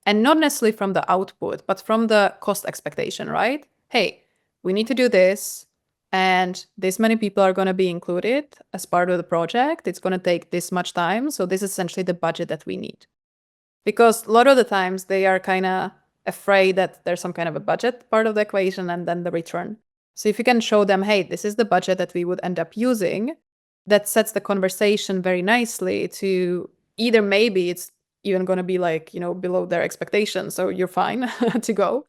and not necessarily from the output, but from the cost expectation, right? Hey, we need to do this. And this many people are going to be included as part of the project. It's going to take this much time. So this is essentially the budget that we need. Because a lot of the times they are kind of afraid that there's some kind of a budget part of the equation and then the return. So if you can show them, hey, this is the budget that we would end up using, that sets the conversation very nicely to either maybe it's even going to be like, below their expectations. So you're fine to go.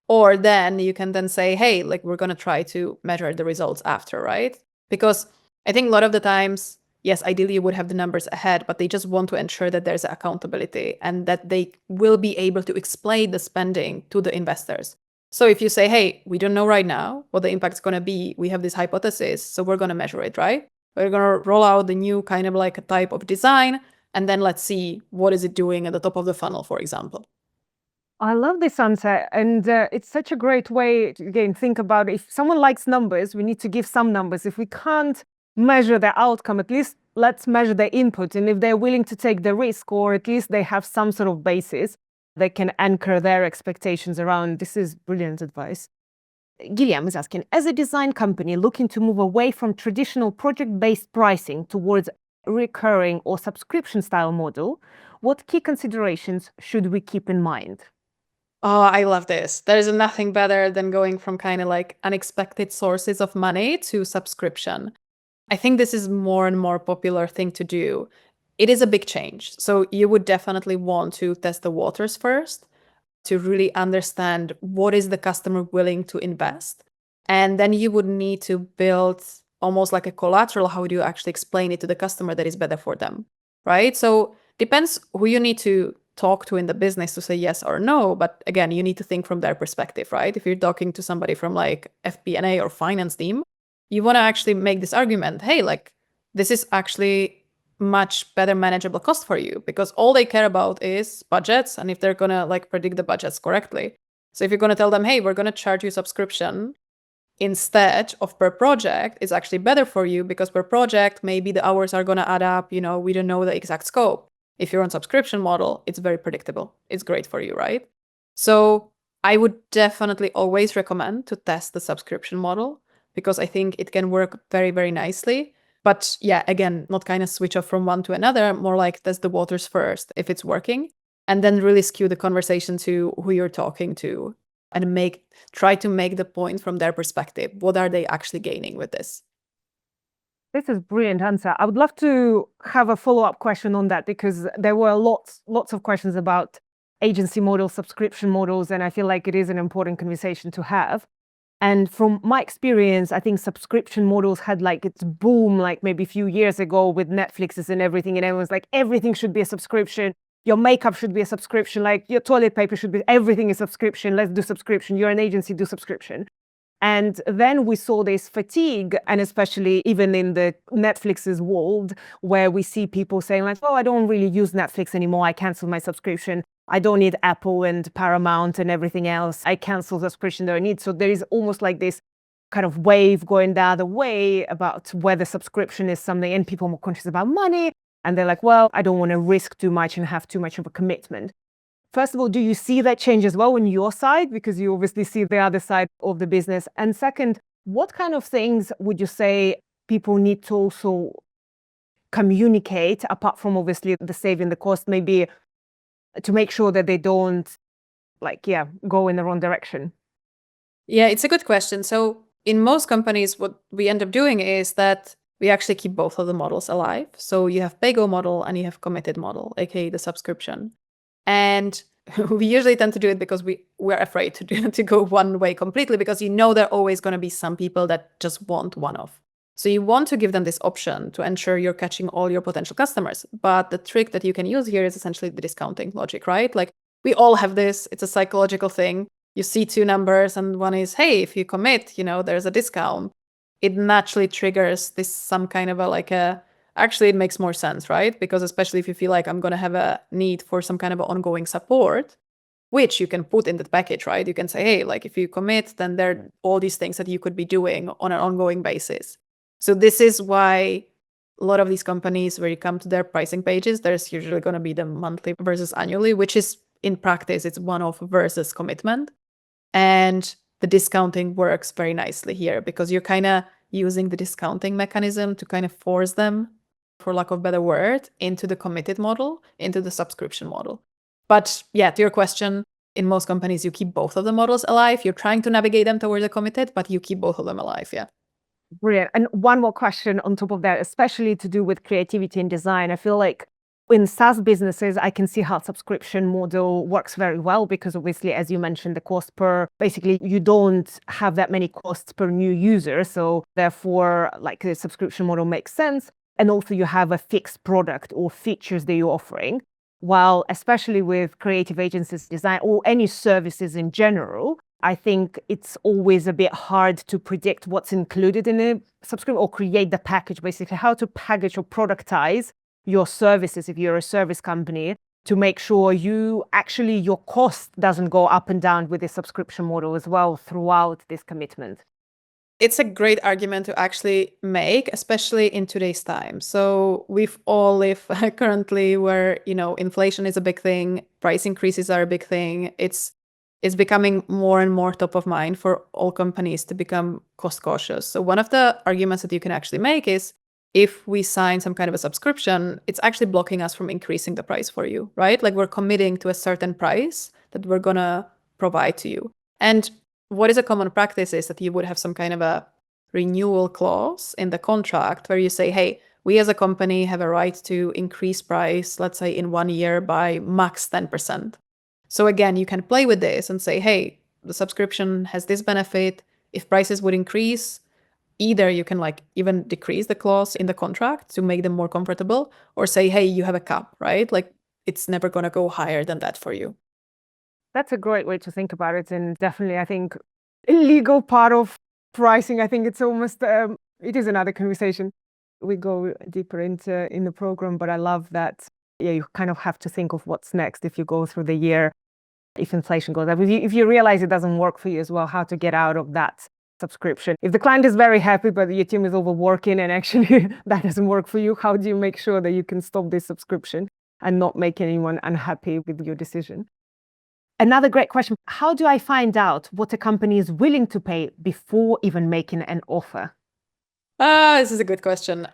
Or then you can then say, hey, like we're going to try to measure the results after, right? Because I think a lot of the times, yes, ideally you would have the numbers ahead, but they just want to ensure that there's accountability and that they will be able to explain the spending to the investors. So if you say, hey, we don't know right now what the impact is going to be, we have this hypothesis, so we're going to measure it, right? We're going to roll out the new kind of like a type of design, and then let's see what is it doing at the top of the funnel, for example. I love this answer, and it's such a great way to, again, think about if someone likes numbers, we need to give some numbers. If we can't measure the outcome, at least let's measure the input. And if they're willing to take the risk, or at least they have some sort of basis, they can anchor their expectations around. This is brilliant advice. Guillaume is asking, as a design company looking to move away from traditional project-based pricing towards recurring or subscription style model, what key considerations should we keep in mind? Oh, I love this. There's nothing better than going from kind of like unexpected sources of money to subscription. I think this is more and more popular thing to do. It is a big change. So you would definitely want to test the waters first to really understand what is the customer willing to invest. And then you would need to build almost like a collateral. How do you actually explain it to the customer that is better for them, right? So depends who you need to talk to in the business to say yes or no. But again, you need to think from their perspective, right? If you're talking to somebody from like FP&A or finance team, you want to actually make this argument, hey, like this is actually much better manageable cost for you, because all they care about is budgets and if they're going to like predict the budgets correctly. So if you're going to tell them, hey, we're going to charge you subscription instead of per project, it's actually better for you, because per project, maybe the hours are going to add up, we don't know the exact scope. If you're on subscription model, it's very predictable. It's great for you, right? So I would definitely always recommend to test the subscription model, because I think it can work very, very nicely. But yeah, again, not kind of switch off from one to another, more like test the waters first if it's working, and then really skew the conversation to who you're talking to and try to make the point from their perspective. What are they actually gaining with this? This is a brilliant answer. I would love to have a follow-up question on that, because there were lots of questions about agency models, subscription models, and I feel like it is an important conversation to have. And from my experience, I think subscription models had like its boom, like maybe a few years ago with Netflixes and everything. And everyone's like, everything should be a subscription. Your makeup should be a subscription. Like your toilet paper should be, everything is subscription. Let's do subscription. You're an agency, do subscription. And then we saw this fatigue, and especially even in the Netflix's world, where we see people saying like, oh, I don't really use Netflix anymore. I cancel my subscription. I don't need Apple and Paramount and everything else. I cancel the subscription that I need. So there is almost like this kind of wave going the other way about whether subscription is something, and people are more conscious about money. And they're like, well, I don't want to risk too much and have too much of a commitment. First of all, do you see that change as well on your side? Because you obviously see the other side of the business. And second, what kind of things would you say people need to also communicate, apart from obviously the saving the cost, maybe to make sure that they don't go in the wrong direction? Yeah, it's a good question. So in most companies, what we end up doing is that we actually keep both of the models alive. So you have pay-go model and you have committed model, aka the subscription. And we usually tend to do it because we're afraid to go one way completely, because there are always going to be some people that just want one-off. So you want to give them this option to ensure you're catching all your potential customers. But the trick that you can use here is essentially the discounting logic, right? Like we all have this. It's a psychological thing. You see two numbers and one is, hey, if you commit, there's a discount. It naturally triggers this some kind of actually it makes more sense, right? Because especially if you feel like I'm going to have a need for some kind of ongoing support, which you can put in the package, right? You can say, hey, like if you commit, then there are all these things that you could be doing on an ongoing basis. So this is why a lot of these companies, where you come to their pricing pages, there's usually going to be the monthly versus annually, which is in practice, it's one-off versus commitment. And the discounting works very nicely here, because you're kind of using the discounting mechanism to kind of force them, for lack of a better word, into the committed model, into the subscription model. But yeah, to your question, in most companies, you keep both of the models alive. You're trying to navigate them towards the committed, but you keep both of them alive, yeah. Brilliant. And one more question on top of that, especially to do with creativity and design. I feel like in SaaS businesses, I can see how subscription model works very well, because obviously, as you mentioned, the cost per, basically you don't have that many costs per new user. So therefore, like the subscription model makes sense. And also you have a fixed product or features that you're offering. While especially with creative agencies, design, or any services in general, I think it's always a bit hard to predict what's included in a subscription, or create the package, basically how to package or productize your services if you're a service company, to make sure your cost doesn't go up and down with the subscription model as well throughout this commitment. It's a great argument to actually make, especially in today's time. So we've all live currently where, inflation is a big thing, price increases are a big thing. It's becoming more and more top of mind for all companies to become cost cautious. So one of the arguments that you can actually make is, if we sign some kind of a subscription, it's actually blocking us from increasing the price for you, right? Like we're committing to a certain price that we're going to provide to you. And what is a common practice is that you would have some kind of a renewal clause in the contract where you say, hey, we as a company have a right to increase price, let's say in 1 year by max 10%. So again, you can play with this and say, hey, the subscription has this benefit. If prices would increase, either you can even decrease the clause in the contract to make them more comfortable, or say, hey, you have a cap, right? Like it's never going to go higher than that for you. That's a great way to think about it. And definitely, I think, illegal part of pricing, I think it's almost, it is another conversation. We go deeper into in the program, but I love that. Yeah, you kind of have to think of what's next if you go through the year, if inflation goes up. If you realize it doesn't work for you as well, how to get out of that subscription. If the client is very happy, but your team is overworking and actually that doesn't work for you, how do you make sure that you can stop this subscription and not make anyone unhappy with your decision? Another great question. How do I find out what a company is willing to pay before even making an offer? This is a good question.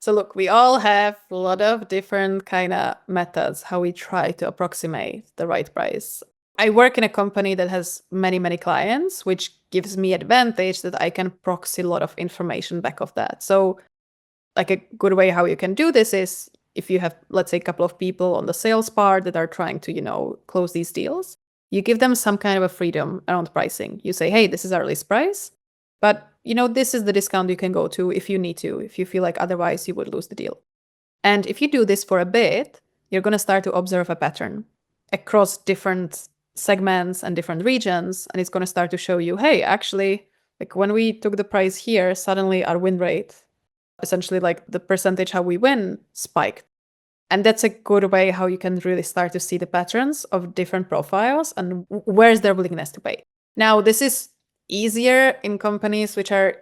So look, we all have a lot of different kind of methods how we try to approximate the right price. I work in a company that has many, many clients, which gives me advantage that I can proxy a lot of information back of that. So like a good way how you can do this is if you have, let's say, a couple of people on the sales part that are trying to, close these deals, you give them some kind of a freedom around pricing. You say, hey, this is our list price, but this is the discount you can go to if you need to, if you feel like otherwise you would lose the deal. And if you do this for a bit, you're going to start to observe a pattern across different segments and different regions. And it's going to start to show you, hey, actually, like when we took the price here, suddenly our win rate, essentially like the percentage how we win, spiked. And that's a good way how you can really start to see the patterns of different profiles and where's their willingness to pay. Now, this is easier in companies which are,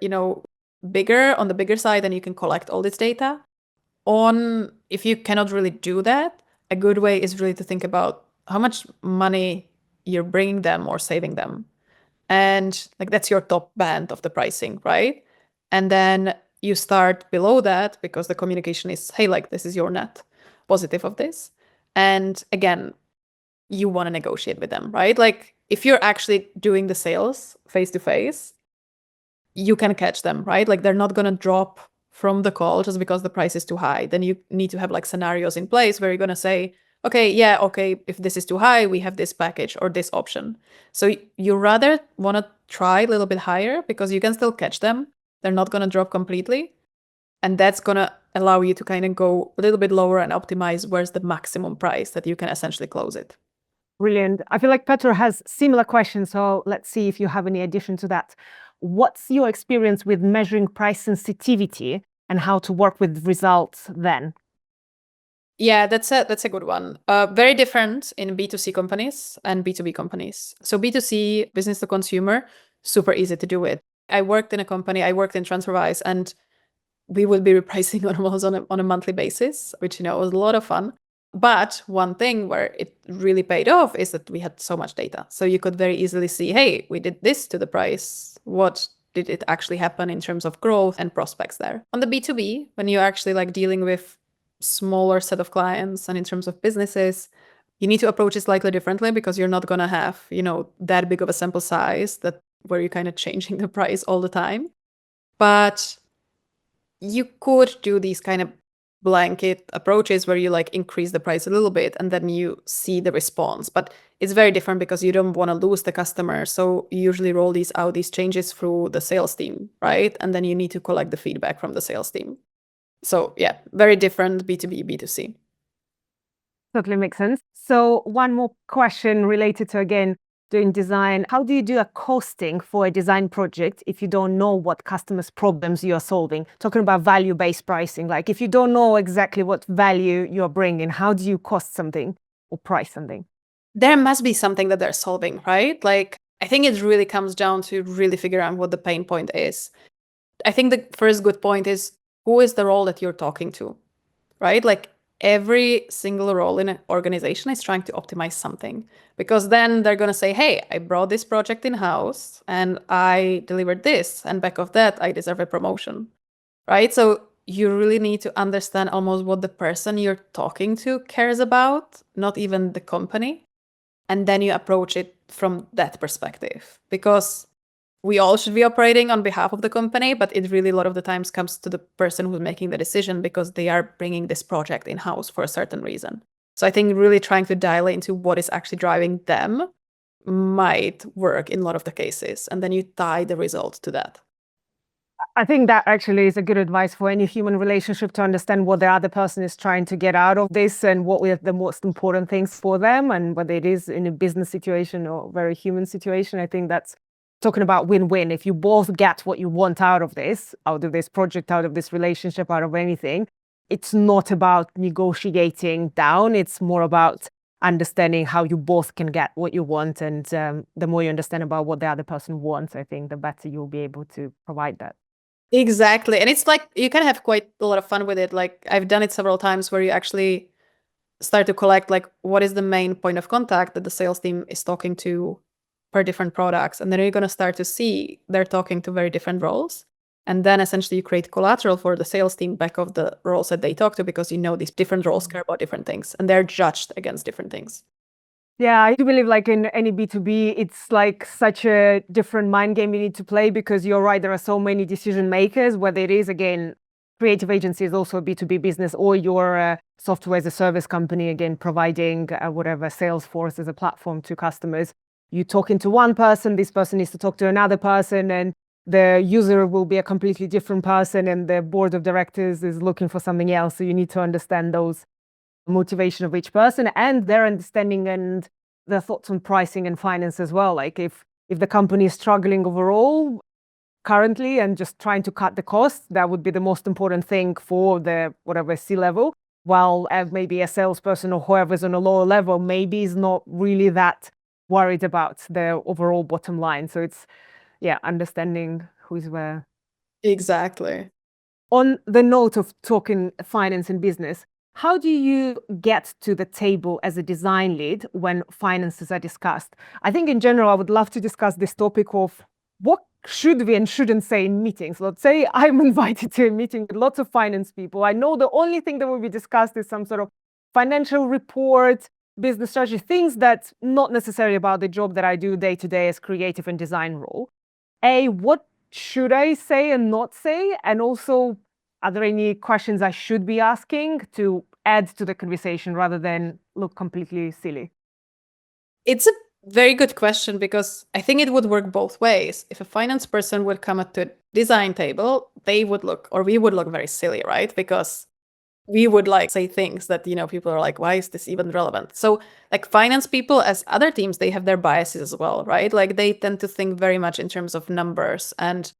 bigger, on the bigger side, and you can collect all this data. If you cannot really do that, a good way is really to think about how much money you're bringing them or saving them. And like that's your top band of the pricing, right? And then you start below that because the communication is, hey, like this is your net positive of this. And again, you want to negotiate with them, right? Like if you're actually doing the sales face to face, you can catch them, right? Like they're not going to drop from the call just because the price is too high. Then you need to have like scenarios in place where you're going to say, okay, if this is too high, we have this package or this option. So you rather want to try a little bit higher because you can still catch them. They're not going to drop completely. And that's going to allow you to kind of go a little bit lower and optimize where's the maximum price that you can essentially close it. Brilliant. I feel like Petr has similar questions, so let's see if you have any addition to that. What's your experience with measuring price sensitivity and how to work with results then? Yeah, that's a good one. Very different in B2C companies and B2B companies. So B2C, business to consumer, super easy to do it. I worked in TransferWise, and we would be repricing almost on a monthly basis, which was a lot of fun. But one thing where it really paid off is that we had so much data. So you could very easily see, hey, we did this to the price. What did it actually happen in terms of growth and prospects there? On the B2B, when you're actually like dealing with smaller set of clients and in terms of businesses, you need to approach it slightly differently because you're not going to have, that big of a sample size where you're kind of changing the price all the time. But you could do these kind of blanket approaches where you like increase the price a little bit and then you see the response. But it's very different because you don't want to lose the customer. So you usually roll these changes through the sales team, right? And then you need to collect the feedback from the sales team. So yeah, very different B2B, B2C. Totally makes sense. So one more question related to, again, doing design. How do you do a costing for a design project if you don't know what customers' problems you are solving? Talking about value-based pricing, like if you don't know exactly what value you're bringing, how do you cost something or price something? There must be something that they're solving, right? Like, I think it really comes down to really figure out what the pain point is. I think the first good point is, who is the role that you're talking to, right? Like every single role in an organization is trying to optimize something, because then they're going to say, hey, I brought this project in-house and I delivered this, and back of that, I deserve a promotion, right? So you really need to understand almost what the person you're talking to cares about, not even the company. And then you approach it from that perspective, because we all should be operating on behalf of the company, but it really a lot of the times comes to the person who's making the decision because they are bringing this project in-house for a certain reason. So I think really trying to dial into what is actually driving them might work in a lot of the cases. And then you tie the result to that. I think that actually is a good advice for any human relationship, to understand what the other person is trying to get out of this and what are the most important things for them, and whether it is in a business situation or very human situation. I think that's talking about win-win. If you both get what you want out of this project, out of this relationship, out of anything, it's not about negotiating down. It's more about understanding how you both can get what you want. And the more you understand about what the other person wants, I think the better you'll be able to provide that. Exactly. And it's like you can have quite a lot of fun with it. Like I've done it several times where you actually start to collect like what is the main point of contact that the sales team is talking to per different products. And then you're going to start to see they're talking to very different roles. And then essentially you create collateral for the sales team back of the roles that they talk to, because you know these different roles care about different things and they're judged against different things. Yeah, I do believe like in any B2B, it's like such a different mind game you need to play, because you're right, there are so many decision makers, whether it is, again, creative agency is also a B2B business, or you're a software as a service company, again, providing whatever Salesforce as a platform to customers. You're talking to one person, this person needs to talk to another person, and the user will be a completely different person, and the board of directors is looking for something else. So you need to understand those motivation of each person and their understanding and their thoughts on pricing and finance as well. Like if the company is struggling overall currently and just trying to cut the costs, that would be the most important thing for the whatever C-level, while maybe a salesperson or whoever's on a lower level maybe is not really that worried about the overall bottom line. So it's understanding who's where. Exactly. On the note of talking finance and business, how do you get to the table as a design lead when finances are discussed? I think in general, I would love to discuss this topic of what should we and shouldn't say in meetings. Let's say I'm invited to a meeting with lots of finance people. I know the only thing that will be discussed is some sort of financial report, business strategy, things that's not necessarily about the job that I do day to day as creative and design role. What should I say and not say? And also, are there any questions I should be asking to add to the conversation rather than look completely silly? It's a very good question, because I think it would work both ways. If a finance person would come at the design table, they would look, or we would look very silly, right? Because we would like say things that, you know, people are like, why is this even relevant? So like finance people as other teams, they have their biases as well, right? Like they tend to think very much in terms of numbers, and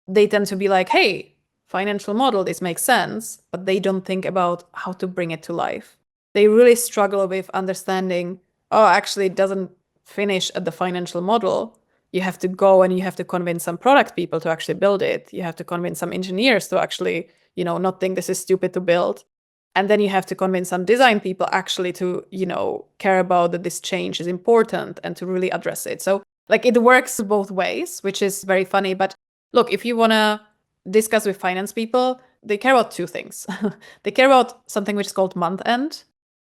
they tend to be like, hey, financial model, this makes sense, but they don't think about how to bring it to life. They really struggle with understanding, oh, actually it doesn't finish at the financial model. You have to go and you have to convince some product people to actually build it. You have to convince some engineers to actually, you know, not think this is stupid to build. And then you have to convince some design people actually to, you know, care about that this change is important and to really address it. So like it works both ways, which is very funny. But look, if you want to discuss with finance people, they care about two things. They care about something which is called month end,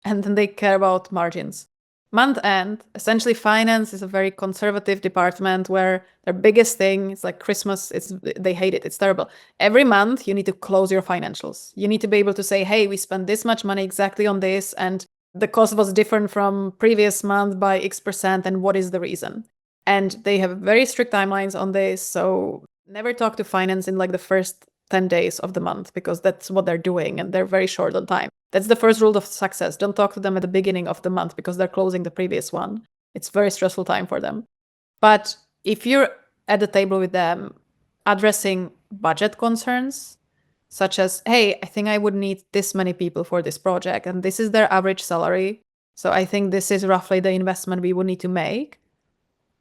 and then they care about margins. Month end, essentially finance is a very conservative department where their biggest thing is like Christmas. They hate it. It's terrible. Every month you need to close your financials. You need to be able to say, hey, we spent this much money exactly on this, and the cost was different from previous month by X%, and what is the reason? And they have very strict timelines on this. So never talk to finance in like the first 10 days of the month, because that's what they're doing and they're very short on time. That's the first rule of success. Don't talk to them at the beginning of the month, because they're closing the previous one. It's very stressful time for them. But if you're at the table with them addressing budget concerns, such as, hey, I think I would need this many people for this project, and this is their average salary, so I think this is roughly the investment we would need to make,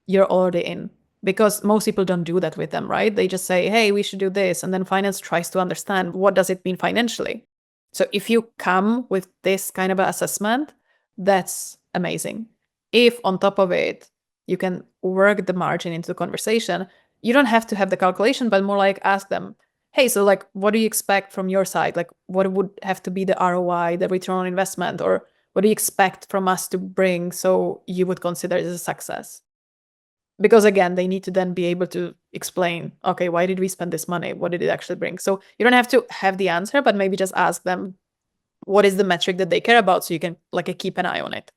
you're already in. Because most people don't do that with them, right? They just say, hey, we should do this. And then finance tries to understand, what does it mean financially? So if you come with this kind of assessment, that's amazing. If on top of it, you can work the margin into the conversation, you don't have to have the calculation, but more like ask them, hey, so like, what do you expect from your side? Like, what would have to be the ROI, the return on investment, or what do you expect from us to bring so you would consider it as a success? Because again, they need to then be able to explain, okay, why did we spend this money? What did it actually bring? So you don't have to have the answer, but maybe just ask them, what is the metric that they care about, so you can like keep an eye on it.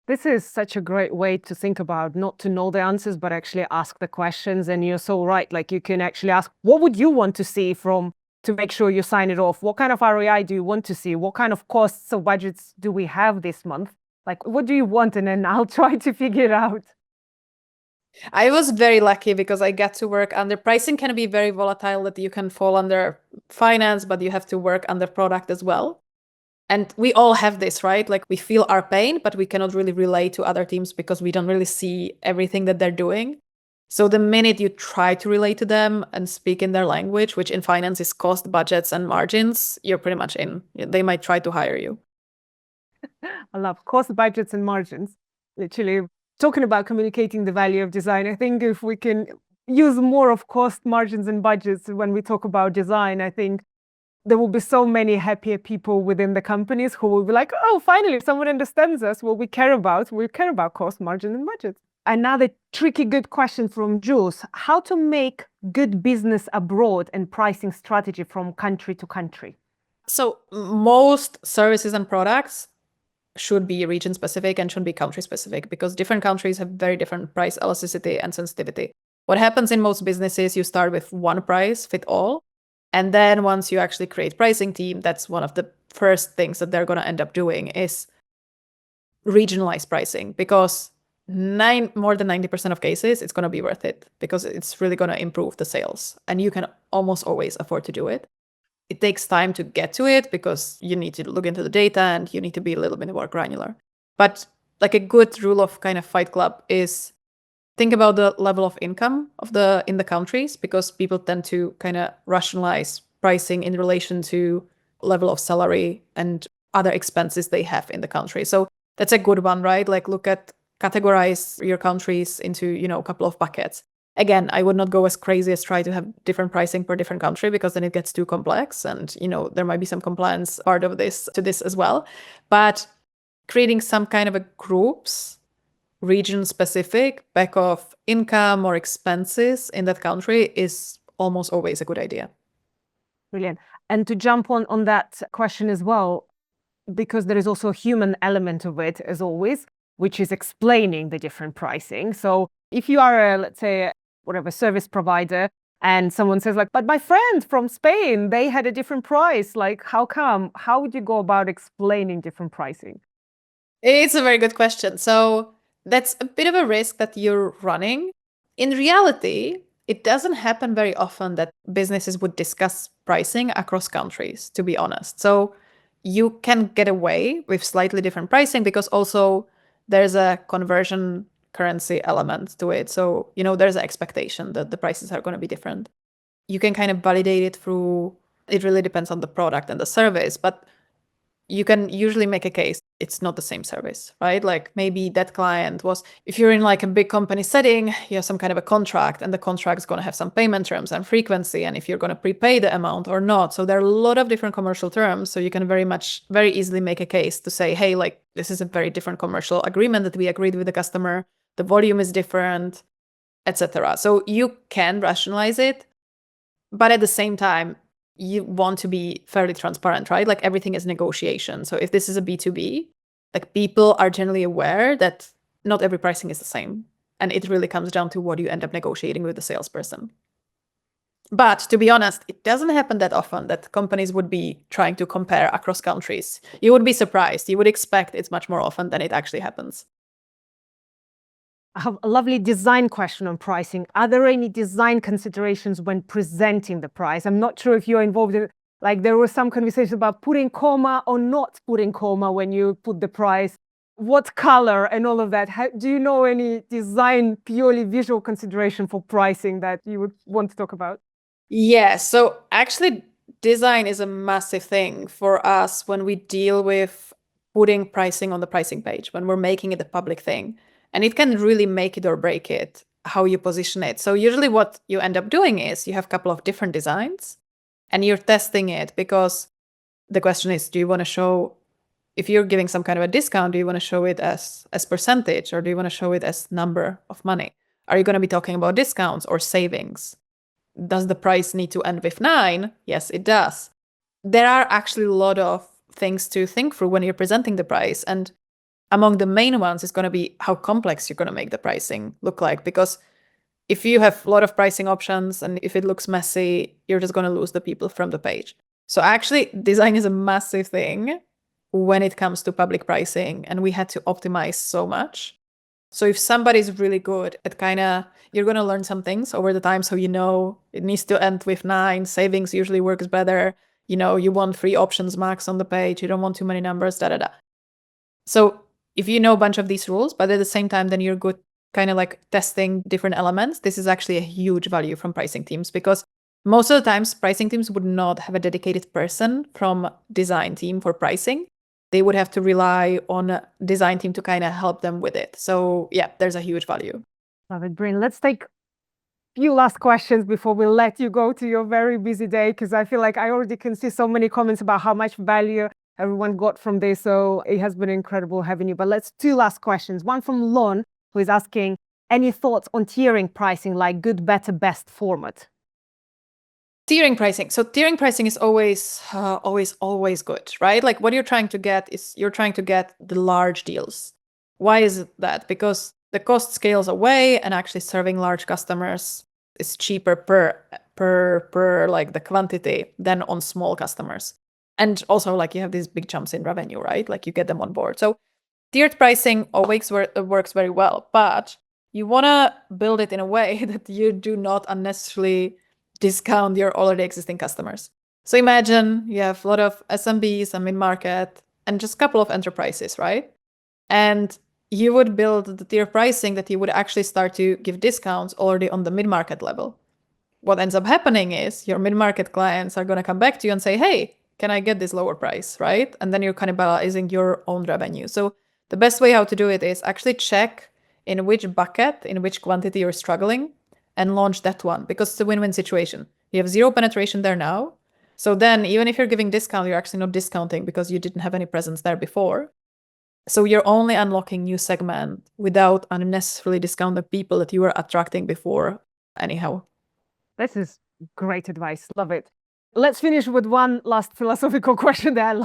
This is such a great way to think about, not to know the answers, but actually ask the questions. And you're so right. Like you can actually ask, what would you want to see to make sure you sign it off? What kind of ROI do you want to see? What kind of costs or budgets do we have this month? Like, what do you want? And then I'll try to figure it out. I was very lucky because I get to work under pricing can be very volatile, that you can fall under finance, but you have to work under product as well. And we all have this, right? Like we feel our pain, but we cannot really relate to other teams because we don't really see everything that they're doing. So the minute you try to relate to them and speak in their language, which in finance is cost, budgets, and margins, you're pretty much in. They might try to hire you. I love cost, budgets, and margins. Literally talking about communicating the value of design. I think if we can use more of cost, margins, and budgets when we talk about design, I think there will be so many happier people within the companies who will be like, oh, finally, someone understands us. What we care about cost, margin, and budget. Another tricky good question from Jules: how to make good business abroad and pricing strategy from country to country? So most services and products should be region specific and should be country specific, because different countries have very different price elasticity and sensitivity. What happens in most businesses, you start with one price fit all. And then once you actually create pricing team, that's one of the first things that they're going to end up doing is regionalize pricing, because more than 90% of cases, it's going to be worth it because it's really going to improve the sales. And you can almost always afford to do it. It takes time to get to it because you need to look into the data and you need to be a little bit more granular. But like a good rule of kind of Fight Club is think about the level of income in the countries, because people tend to kind of rationalize pricing in relation to level of salary and other expenses they have in the country. So that's a good one, right? Like categorize your countries into, a couple of buckets. Again, I would not go as crazy as try to have different pricing per different country, because then it gets too complex and, there might be some compliance part of this as well. But creating some kind of a groups, region specific back of income or expenses in that country is almost always a good idea. Brilliant. And to jump on that question as well, because there is also a human element of it as always, which is explaining the different pricing. So if you are let's say, whatever service provider, and someone says like, but my friend from Spain, they had a different price. Like, how come? How would you go about explaining different pricing? It's a very good question. So that's a bit of a risk that you're running. In reality, it doesn't happen very often that businesses would discuss pricing across countries, to be honest. So you can get away with slightly different pricing because also there's a conversion currency element to it. So, there's an expectation that the prices are going to be different. You can kind of validate it through, it really depends on the product and the service, but you can usually make a case it's not the same service, right? Like maybe that client was, if you're in like a big company setting, you have some kind of a contract, and the contract is going to have some payment terms and frequency, and if you're going to prepay the amount or not. So there are a lot of different commercial terms. So you can very easily make a case to say, hey, like this is a very different commercial agreement that we agreed with the customer. The volume is different, etc. So you can rationalize it, but at the same time, you want to be fairly transparent, right? Like everything is negotiation. So if this is a B2B, like people are generally aware that not every pricing is the same. And it really comes down to what you end up negotiating with the salesperson. But to be honest, it doesn't happen that often that companies would be trying to compare across countries. You would be surprised. You would expect it's much more often than it actually happens. I have a lovely design question on pricing. Are there any design considerations when presenting the price? I'm not sure if you're involved in, like there was some conversation about putting comma or not putting comma when you put the price, what color and all of that. Do you know any design, purely visual consideration for pricing that you would want to talk about? Yeah, so actually design is a massive thing for us when we deal with putting pricing on the pricing page, when we're making it a public thing. And it can really make it or break it, how you position it. So usually what you end up doing is you have a couple of different designs and you're testing it, because the question is, do you want to show, if you're giving some kind of a discount, do you want to show it as percentage, or do you want to show it as number of money? Are you going to be talking about discounts or savings? Does the price need to end with 9? Yes, it does. There are actually a lot of things to think through when you're presenting the price. And Among the main ones is going to be how complex you're going to make the pricing look like. Because if you have a lot of pricing options and if it looks messy, you're just going to lose the people from the page. So actually, design is a massive thing when it comes to public pricing, and we had to optimize so much. So if somebody's really good at you're going to learn some things over the time. So it needs to end with 9, savings usually works better. You want 3 options max on the page. You don't want too many numbers, So if you know a bunch of these rules, but at the same time, then you're good testing different elements. This is actually a huge value from pricing teams, because most of the times pricing teams would not have a dedicated person from design team for pricing. They would have to rely on a design team to help them with it. So yeah, there's a huge value. Love it, Bryn. Let's take a few last questions before we let you go to your very busy day, because I feel like I already can see so many comments about how much value everyone got from this. So it has been incredible having you. But let's 2 last questions. One from Lon, who is asking, any thoughts on tiering pricing, like good, better, best format? Tiering pricing. So tiering pricing is always good, right? Like what you're trying to get is you're trying to get the large deals. Why is that? Because the cost scales away, and actually serving large customers is cheaper per like the quantity than on small customers. And also like you have these big jumps in revenue, right? Like you get them on board. So tiered pricing always works very well, but you want to build it in a way that you do not unnecessarily discount your already existing customers. So imagine you have a lot of SMBs and mid-market and just a couple of enterprises, right? And you would build the tier pricing that you would actually start to give discounts already on the mid-market level. What ends up happening is your mid-market clients are going to come back to you and say, hey, can I get this lower price, right? And then you're cannibalizing your own revenue. So the best way how to do it is actually check in which bucket, in which quantity you're struggling, and launch that one, because it's a win-win situation. You have 0 penetration there now. So then even if you're giving discount, you're actually not discounting because you didn't have any presence there before. So you're only unlocking new segment without unnecessarily discounting people that you were attracting before anyhow. This is great advice. Love it. Let's finish with one last philosophical question that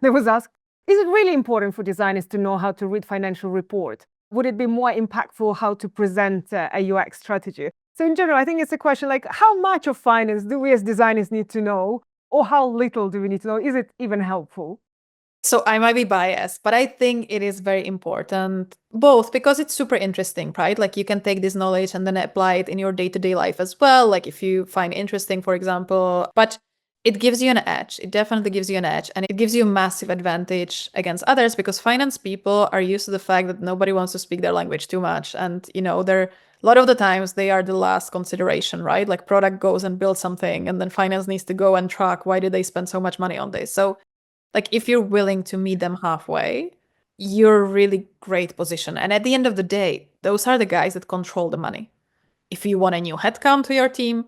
was asked. Is it really important for designers to know how to read financial report? Would it be more impactful how to present a UX strategy? So in general, I think it's a question like, how much of finance do we as designers need to know, or how little do we need to know? Is it even helpful? So I might be biased, but I think it is very important, both because it's super interesting, right? Like you can take this knowledge and then apply it in your day-to-day life as well. Like if you find interesting, for example, but it gives you an edge. It definitely gives you an edge, and it gives you a massive advantage against others, because finance people are used to the fact that nobody wants to speak their language too much. And, they're a lot of the times they are the last consideration, right? Like product goes and builds something, and then finance needs to go and track, why did they spend so much money on this? So like if you're willing to meet them halfway, you're a really great position. And at the end of the day, those are the guys that control the money. If you want a new headcount to your team,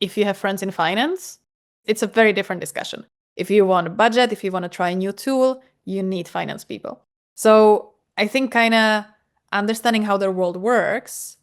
if you have friends in finance, it's a very different discussion. If you want a budget, if you want to try a new tool, you need finance people. So I think understanding how their world works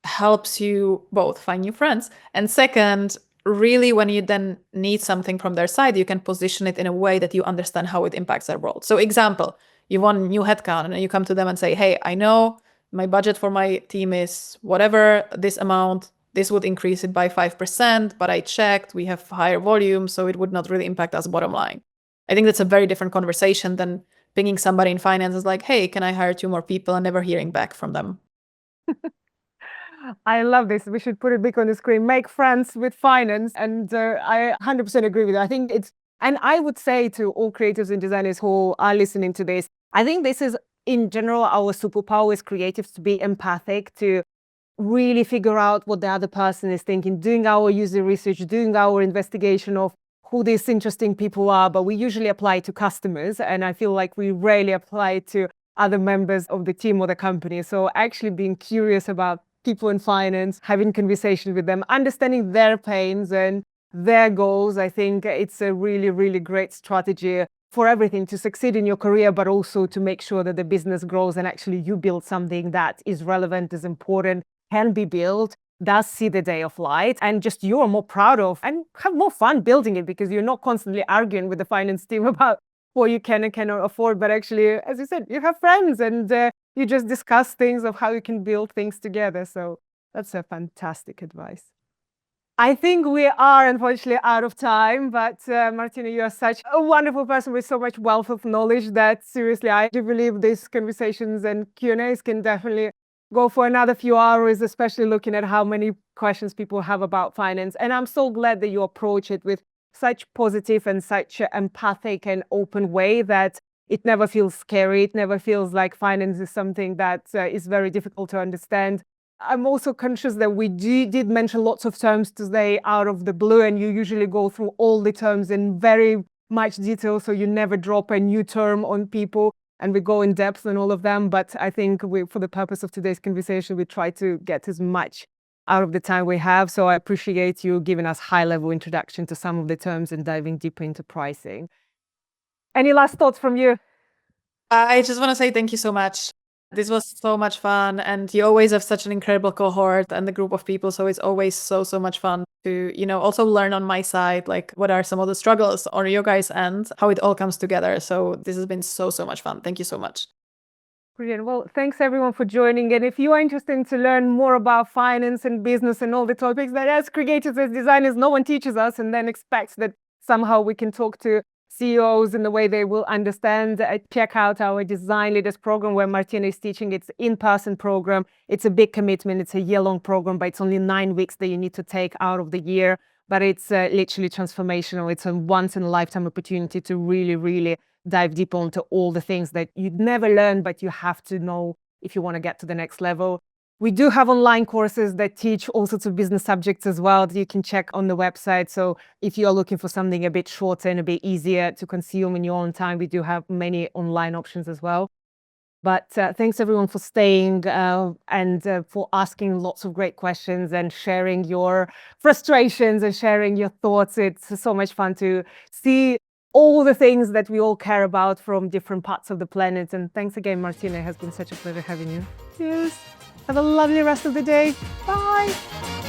helps you both find new friends. And second, really when you then need something from their side, you can position it in a way that you understand how it impacts their world. So example, you want a new headcount and you come to them and say, hey, I know my budget for my team is whatever, this amount, this would increase it by 5%, but I checked, we have higher volume, so it would not really impact us bottom line. I think that's a very different conversation than pinging somebody in finance is like, hey, can I hire 2 more people, and never hearing back from them. I love this. We should put it big on the screen. Make friends with finance. And I 100% agree with you. I think and I would say to all creatives and designers who are listening to this, I think this is, in general, our superpower as creatives, to be empathic, to really figure out what the other person is thinking, doing our user research, doing our investigation of who these interesting people are. But we usually apply to customers, and I feel like we rarely apply to other members of the team or the company. So actually being curious about people in finance, having conversations with them, understanding their pains and their goals, I think it's a really, really great strategy for everything, to succeed in your career, but also to make sure that the business grows and actually you build something that is relevant, is important, can be built, does see the day of light, and just you're more proud of and have more fun building it, because you're not constantly arguing with the finance team about what you can and cannot afford. But actually, as you said, you have friends and you just discuss things of how you can build things together. So that's a fantastic advice. I think we are unfortunately out of time, but Martina, you are such a wonderful person with so much wealth of knowledge that seriously, I do believe these conversations and Q&As can definitely go for another few hours, especially looking at how many questions people have about finance. And I'm so glad that you approach it with such positive and such empathic and open way that it never feels scary. It never feels like finance is something that is very difficult to understand. I'm also conscious that we did mention lots of terms today out of the blue, and you usually go through all the terms in very much detail, so you never drop a new term on people, and we go in depth on all of them. But I think for the purpose of today's conversation, we try to get as much out of the time we have. So I appreciate you giving us high-level introduction to some of the terms and diving deeper into pricing. Any last thoughts from you? I just want to say thank you so much. This was so much fun, and you always have such an incredible cohort and the group of people. So it's always so much fun to, also learn on my side, like what are some of the struggles on your guys' end, how it all comes together. So this has been so much fun. Thank you so much. Brilliant. Well, thanks everyone for joining. And if you are interested to learn more about finance and business and all the topics that as creators, as designers, no one teaches us and then expects that somehow we can talk to CEOs in the way they will understand, check out our Design Leaders program where Martina is teaching. It's in-person program. It's a big commitment. It's a year-long program, but it's only 9 weeks that you need to take out of the year. But it's literally transformational. It's a once-in-a-lifetime opportunity to really dive deep onto all the things that you'd never learn, but you have to know if you want to get to the next level. We do have online courses that teach all sorts of business subjects as well that you can check on the website. So if you're looking for something a bit shorter and a bit easier to consume in your own time, we do have many online options as well. But thanks everyone for staying and for asking lots of great questions and sharing your frustrations and sharing your thoughts. It's so much fun to see all the things that we all care about from different parts of the planet. And thanks again, Martina. It has been such a pleasure having you. Cheers. Have a lovely rest of the day. Bye.